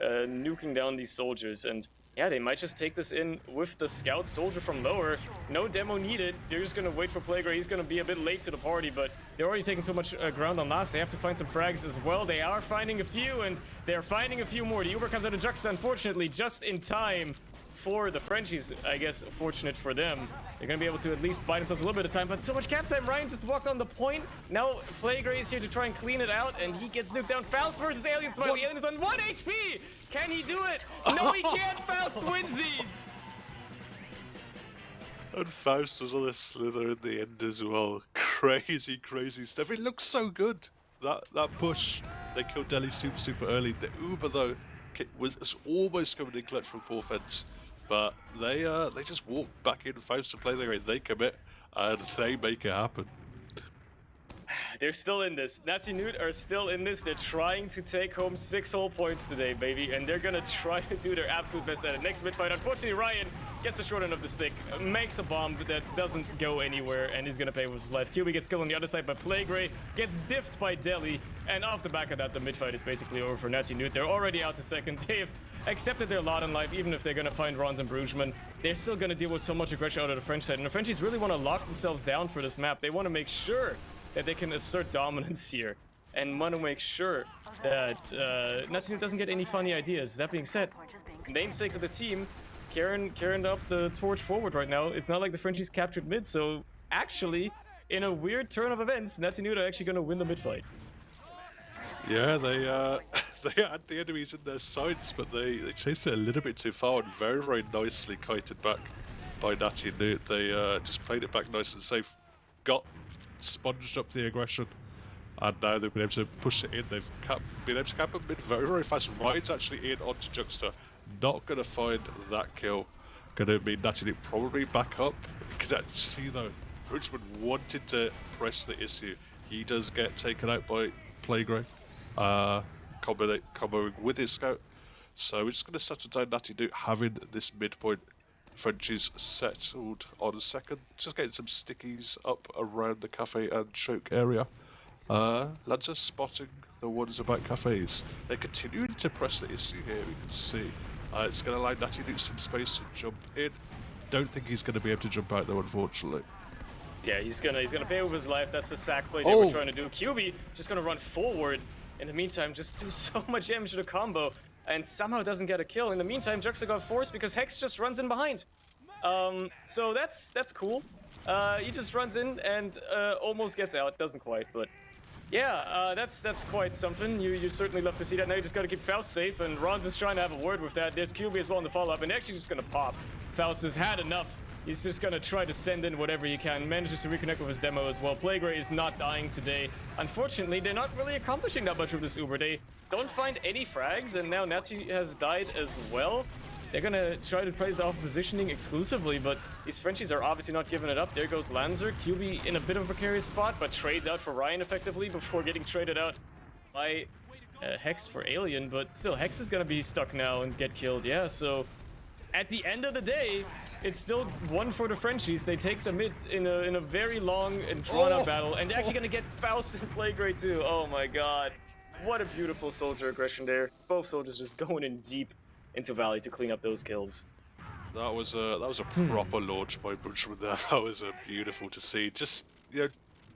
nuking down these soldiers. And yeah, they might just take this in with the scout soldier from lower. No demo needed. They're just going to wait for Playgrave. He's going to be a bit late to the party, but they're already taking so much ground on last. They have to find some frags as well. They are finding a few, and they're finding a few more. The Uber comes out of Juxta, unfortunately, just in time for the Frenchies. I guess fortunate for them. They're going to be able to at least buy themselves a little bit of time, but so much cap time. Ryan just walks on the point. Now Playgrave is here to try and clean it out, and he gets nuked down. Faust versus Alien Smiley. Alien is on 1 HP! Can he do it? No, he can't! Faust wins these! And Faust was on a slither in the end as well. Crazy stuff. It looks so good. That push. They killed Deli super early. The Uber, though, was almost coming in clutch from fourth fence. But they just walk back in Faust to play their game. They commit, and they make it happen. They're still in this. Nati Noot are still in this. They're trying to take home 6 whole points today, baby. And they're going to try to do their absolute best at it. Next mid fight, unfortunately, Ryan gets the short end of the stick, makes a bomb that doesn't go anywhere, and he's going to pay with his life. QB gets killed on the other side by Playgrave, gets diffed by Deli, and off the back of that, the mid fight is basically over for Nati Noot. They're already out to second. They've accepted their lot in life, even if they're going to find Rons and Brugeman. They're still going to deal with so much aggression out of the French side, and the Frenchies really want to lock themselves down for this map. They want to make sure that they can assert dominance here, and want to make sure that Nati Noot doesn't get any funny ideas. That being said, namesakes of the team carrying up the torch forward right now. It's not like the Frenchies captured mid, so actually, in a weird turn of events, Nati Noot are actually going to win the mid fight. Yeah, they had the enemies in their sights, but they chased it a little bit too far and very nicely kited back by Nati Noot. They just played it back nice and safe, got sponged up the aggression, and now they've been able to push it in. They've been able to cap them in very fast. Ryan's actually in onto Juxta, not going to find that kill. Going to mean Nati Noot probably back up. You can actually see though, Brugeman wanted to press the issue. He does get taken out by Playgrave, comboing with his scout. So we're just going to settle down Nati Noot having this midpoint. Frenchies settled on second, just getting some stickies up around the cafe and choke area. Lancer spotting the ones about cafes. They're continuing to press the issue here, we can see. It's going to allow Nati Noot some space to jump in. Don't think he's going to be able to jump out though, unfortunately. Yeah, he's gonna pay with his life. That's the sack play they were trying to do. QB just gonna run forward. In the meantime, just do so much damage to the combo, and somehow doesn't get a kill. In the meantime, Juxta got forced because Hex just runs in behind. So that's cool. He just runs in and almost gets out. Doesn't quite, but yeah, that's quite something. You certainly love to see that. Now you just gotta keep Faust safe, and Rons is trying to have a word with that. There's QB as well in the follow-up, and actually just gonna pop. Faust has had enough. He's just gonna try to send in whatever he can. Manages to reconnect with his demo as well. Playgrave is not dying today. Unfortunately, they're not really accomplishing that much with this Uber. They don't find any frags, and now Nati has died as well. They're gonna try to play his off positioning exclusively, but these Frenchies are obviously not giving it up. There goes Lanzer. QB in a bit of a precarious spot, but trades out for Ryan effectively before getting traded out by Hex for Alien. But still, Hex is gonna be stuck now and get killed. Yeah, so at the end of the day, it's still one for the Frenchies. They take the mid in a very long and drawn-out battle, and they're actually gonna get Faust and play great too. Oh my god. What a beautiful soldier aggression there. Both soldiers just going in deep into Valley to clean up those kills. That was a proper launch by Bunchman there. That was beautiful to see. Just, you know,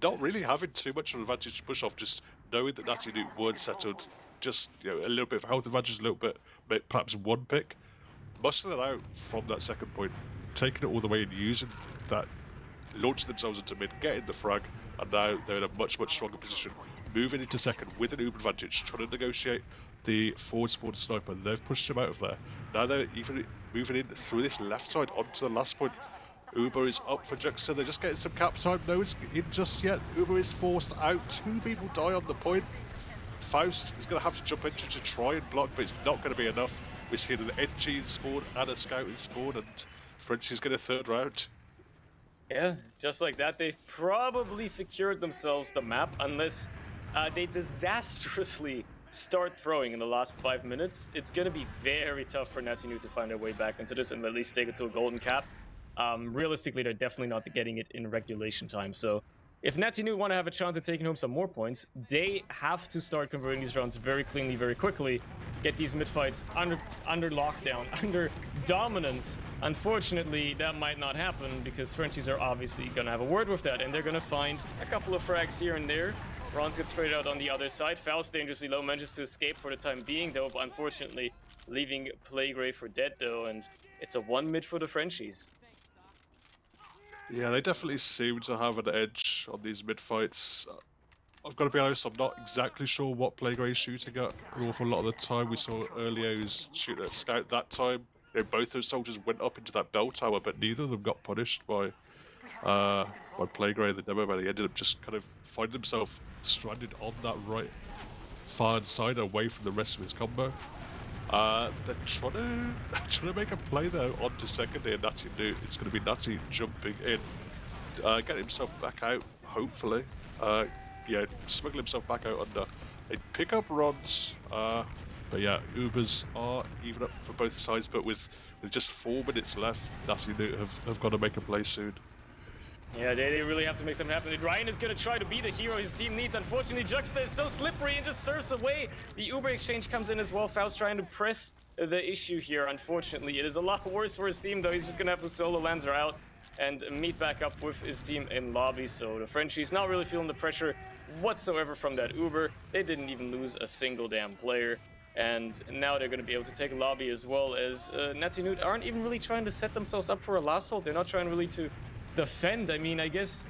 not really having too much of an advantage to push off, just knowing that Nati Noot would settled, just, you know, a little bit of health advantage, a little bit, perhaps one pick, muscling it out from that second point, taking it all the way and using that, launching themselves into mid, getting the frag, and now they're in a much stronger position, moving into second with an uber advantage, trying to negotiate the forward spawn sniper. They've pushed him out of there. Now they're even moving in through this left side onto the last point. Uber is up for Juxta. They're just getting some cap time. No one's in just yet. Uber is forced out. 2 people die on the point. Faust is going to have to jump in to try and block, but it's not going to be enough. We're seeing an NG in spawn and a scout in spawn, and Frenchie's getting a third round. Yeah, just like that, they've probably secured themselves the map unless they disastrously start throwing in the last 5 minutes. It's going to be very tough for Nati Noot to find their way back into this and at least take it to a golden cap. Realistically, they're definitely not getting it in regulation time. So if Nati Noot want to have a chance at taking home some more points, they have to start converting these rounds very cleanly, very quickly. Get these mid-fights under lockdown, under dominance. Unfortunately, that might not happen because Frenchies are obviously going to have a word with that, and they're going to find a couple of frags here and there. Rons gets straight out on the other side. Faust dangerously low, manages to escape for the time being, though, unfortunately leaving Playgrave for dead, though, and it's a 1 mid for the Frenchies. Yeah, they definitely seem to have an edge on these mid-fights. I've got to be honest, I'm not exactly sure what Playgrave's shooting at an awful lot of the time. We saw earlier he was shooting at Scout that time. You know, both those soldiers went up into that bell tower, but neither of them got punished by Playgrave, the demo man. He ended up just kind of finding himself stranded on that right far side away from the rest of his combo. They're trying to make a play though onto second here. Nati Noot. It's going to be Nati jumping in, get himself back out. Hopefully, yeah, smuggle himself back out under. They pick up Rons, but yeah, Ubers are even up for both sides. But with just 4 minutes left, Nati Noot have got to make a play soon. Yeah, they really have to make something happen. Ryan is going to try to be the hero his team needs. Unfortunately, Juxta is so slippery and just surfs away. The Uber exchange comes in as well. Faust trying to press the issue here. Unfortunately, it is a lot worse for his team, though. He's just going to have to solo Lancer out and meet back up with his team in lobby. So the Frenchies not really feeling the pressure whatsoever from that Uber. They didn't even lose a single damn player. And now they're going to be able to take lobby as well, as Nati Noot aren't even really trying to set themselves up for a last hold. They're not trying really to defend. I mean, I guess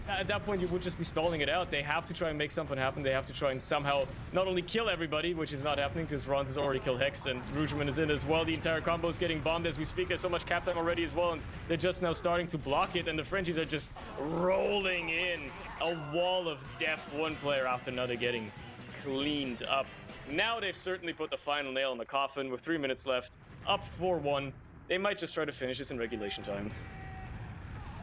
at that point you would just be stalling it out. They have to try and make something happen. They have to try and somehow not only kill everybody, which is not happening because Rons has already killed Hex and Rougeman is in as well. The entire combo is getting bombed as we speak. There's so much cap time already as well, and they're just now starting to block it, and the Frenchies are just rolling in a wall of death, one player after another getting cleaned up. Now they've certainly put the final nail in the coffin with 3 minutes left, up 4-1. They might just try to finish this in regulation time.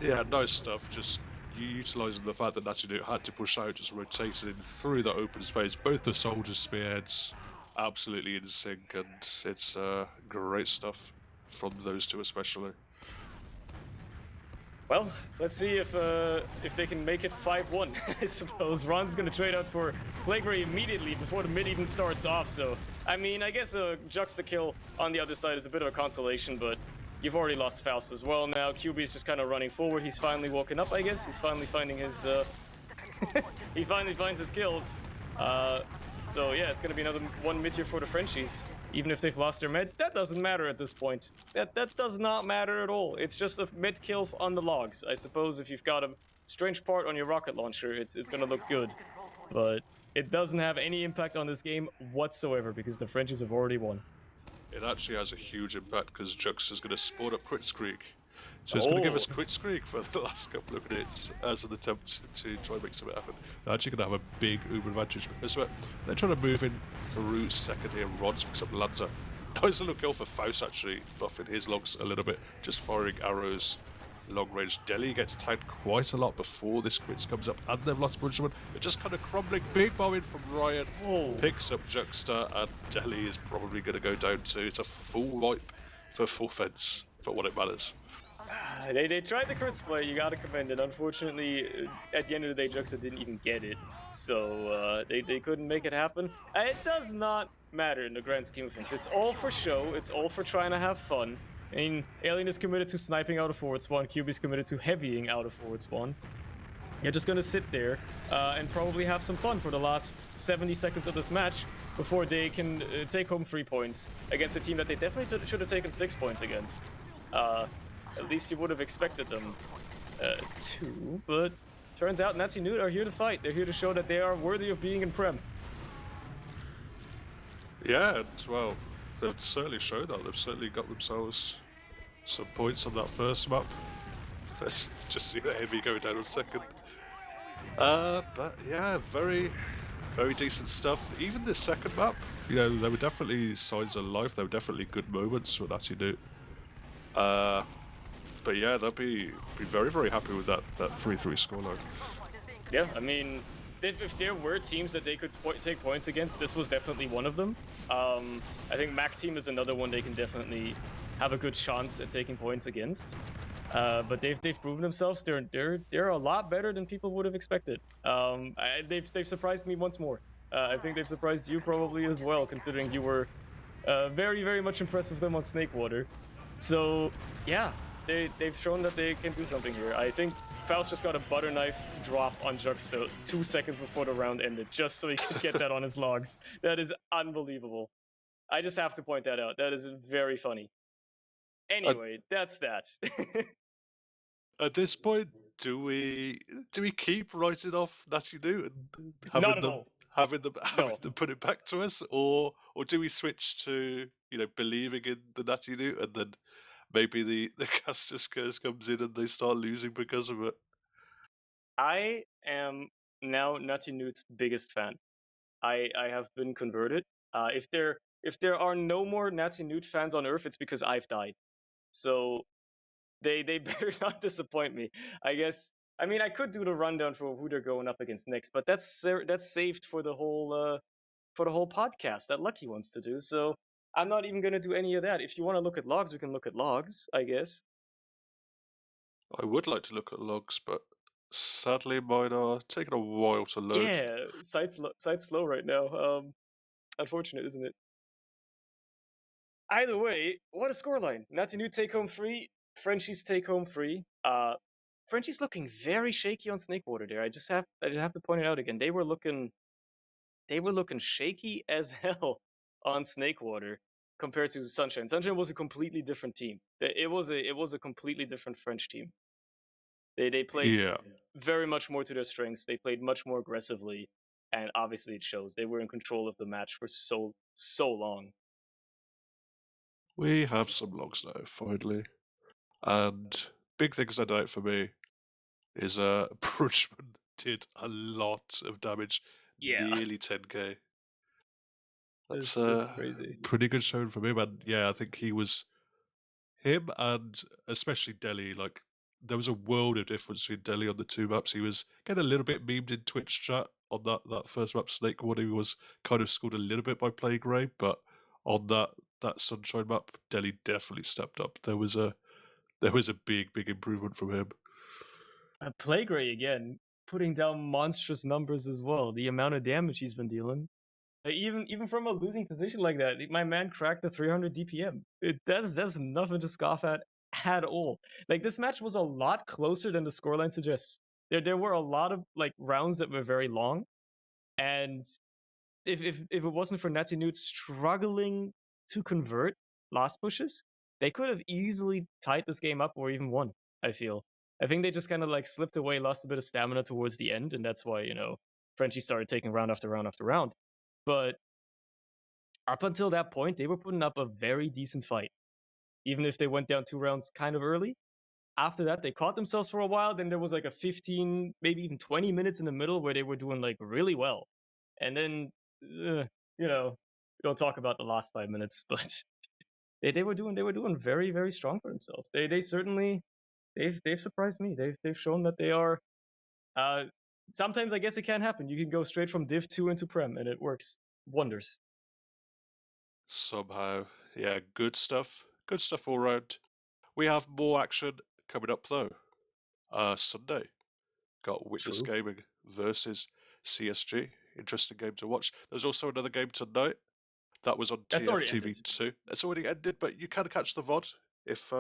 Yeah, nice stuff. Just utilising the fact that Nati Noot had to push out, just rotating in through that open space. Both the soldiers' spearheads absolutely in sync, and it's great stuff from those two especially. Well, let's see if they can make it 5-1. I suppose Ron's gonna trade out for Playgrave immediately before the mid even starts off. So, I mean, I guess a Juxta kill on the other side is a bit of a consolation, but you've already lost Faust as well now. QB is just kind of running forward. He's finally woken up, I guess. He's finally finding his he finally finds his kills. So yeah, it's gonna be another 1 mid here for the Frenchies. Even if they've lost their med, that doesn't matter at this point. That does not matter at all. It's just a mid kill on the logs. I suppose if you've got a strange part on your rocket launcher, it's gonna look good. But it doesn't have any impact on this game whatsoever because the Frenchies have already won. It actually has a huge impact because Juxta's going to spawn up Quit Streak. So it's going to give us Quit Streak for the last couple of minutes as an attempt to try and make something happen. They're actually going to have a big Uber advantage because they're trying to move in through second here. Rons picks up Lanza. Nice little kill for Faust actually, buffing his logs a little bit, just firing arrows long range. Delhi gets tagged quite a lot before this Quits comes up, and they've lost Bunchman. They're just kind of crumbling. Big bomb in from Ryan. Picks up Juxta, and Delhi is probably going to go down too. It's a full wipe for full fence for what it matters. They tried the crit split, you gotta commend it. Unfortunately, at the end of the day, Juxta didn't even get it, so they couldn't make it happen. It does not matter in the grand scheme of things. It's all for show, it's all for trying to have fun. I mean, Alien is committed to sniping out of forward spawn, QB is committed to heavying out of forward spawn. You're just gonna sit there and probably have some fun for the last 70 seconds of this match before they can take home 3 points against a team that they definitely should have taken 6 points against. At least you would have expected them to, but turns out Nati Noot are here to fight. They're here to show that they are worthy of being in Prem. Yeah, and well, they've certainly shown that. They've certainly got themselves some points on that first map. Let's just see the heavy go down on second. But yeah, very, very decent stuff. Even this second map, you know, there were definitely signs of life. There were definitely good moments for Nati Noot. But yeah, they'll be very, very happy with that 3-3 scoreline. Yeah, I mean, if there were teams that they could take points against, this was definitely one of them. I think Mac team is another one they can definitely have a good chance at taking points against. But they've proven themselves. They're a lot better than people would have expected. They've surprised me once more. I think they've surprised you probably as well, considering you were very, very much impressed with them on Snakewater. So yeah, they've shown that they can do something here. I think Faust just got a butter knife drop on Juxta 2 seconds before the round ended, just so he could get that on his logs. That is unbelievable. I just have to point that out. That is very funny. Anyway, that's that. At this point, do we keep writing off Nati Noot and Not at all. having them put it back to us, or do we switch to, you know, believing in the Nati Noot, and then maybe the Castus curse comes in and they start losing because of it? I am now Nati Noot's biggest fan. I have been converted. If there are no more Nati Noot fans on Earth, it's because I've died. So they better not disappoint me. I guess. I mean, I could do the rundown for who they're going up against next, but that's saved for the whole podcast that Lucky wants to do. So I'm not even gonna do any of that. If you want to look at logs, we can look at logs, I guess. I would like to look at logs, but sadly mine are taking a while to load. Yeah, site's slow right now. Unfortunate, isn't it? Either way, what a scoreline. Nati Noot take home 3, Frenchie's take home 3. Frenchie's looking very shaky on Snakewater there. I just have to point it out again. They were looking shaky as hell on Snakewater compared to Sunshine. Sunshine was a completely different team. It was a completely different French team. They played very much more to their strengths. They played much more aggressively, and obviously it shows. They were in control of the match for so long. We have some logs now, finally. And big thing stand out for me is Brunchman did a lot of damage, nearly 10k. That's crazy. pretty good showing from him, and yeah, I think him and especially Delhi, like, there was a world of difference between Delhi on the two maps. He was getting a little bit memed in Twitch chat on that first map, Snakewater. He was kind of scored a little bit by playing Grey, but on that Sunshine map, Delhi definitely stepped up. There was a big improvement from him. Playgray again, putting down monstrous numbers as well. The amount of damage he's been dealing. Even from a losing position like that, my man cracked the 300 DPM. That's nothing to scoff at all. Like, this match was a lot closer than the scoreline suggests. There were a lot of like rounds that were very long, and if it wasn't for Nati Noot struggling to convert last pushes, they could have easily tied this game up or even won. I think they just kind of like slipped away, lost a bit of stamina towards the end, and that's why Frenchie started taking round after round after round. But up until that point, they were putting up a very decent fight, even if they went down 2 rounds kind of early. After that, they caught themselves for a while. Then there was like a 15, maybe even 20 minutes in the middle where they were doing like really well. And then, we don't talk about the last 5 minutes, but they were doing very, very strong for themselves. They certainly they've surprised me. They've shown that they are. Sometimes I guess it can happen. You can go straight from Div 2 into Prem, and it works wonders. Somehow, yeah, good stuff. Good stuff all round. We have more action coming up though. Sunday, got Witness True. Gaming versus CSG. Interesting game to watch. There's also another game tonight that was on That's already ended. TFTV2. It's already ended, but you can catch the VOD if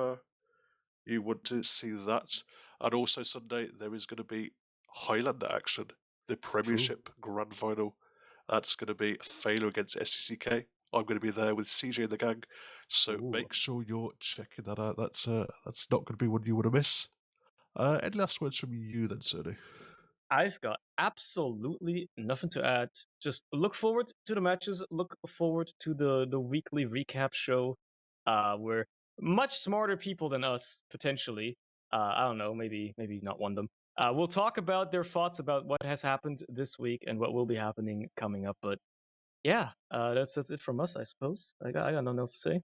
you want to see that. And also Sunday, there is going to be Highlander action, the Premiership Grand Final. That's going to be Failure against SCCK. I'm going to be there with CJ and the gang, so Ooh. make sure you're checking that out. That's not going to be one you want to miss. Any last words from you then, Surny? I've got absolutely nothing to add. Just look forward to the matches. Look forward to the weekly recap show. Where much smarter people than us potentially. I don't know. Maybe not one of them. We'll talk about their thoughts about what has happened this week and what will be happening coming up. But yeah, that's it from us, I suppose. I got nothing else to say.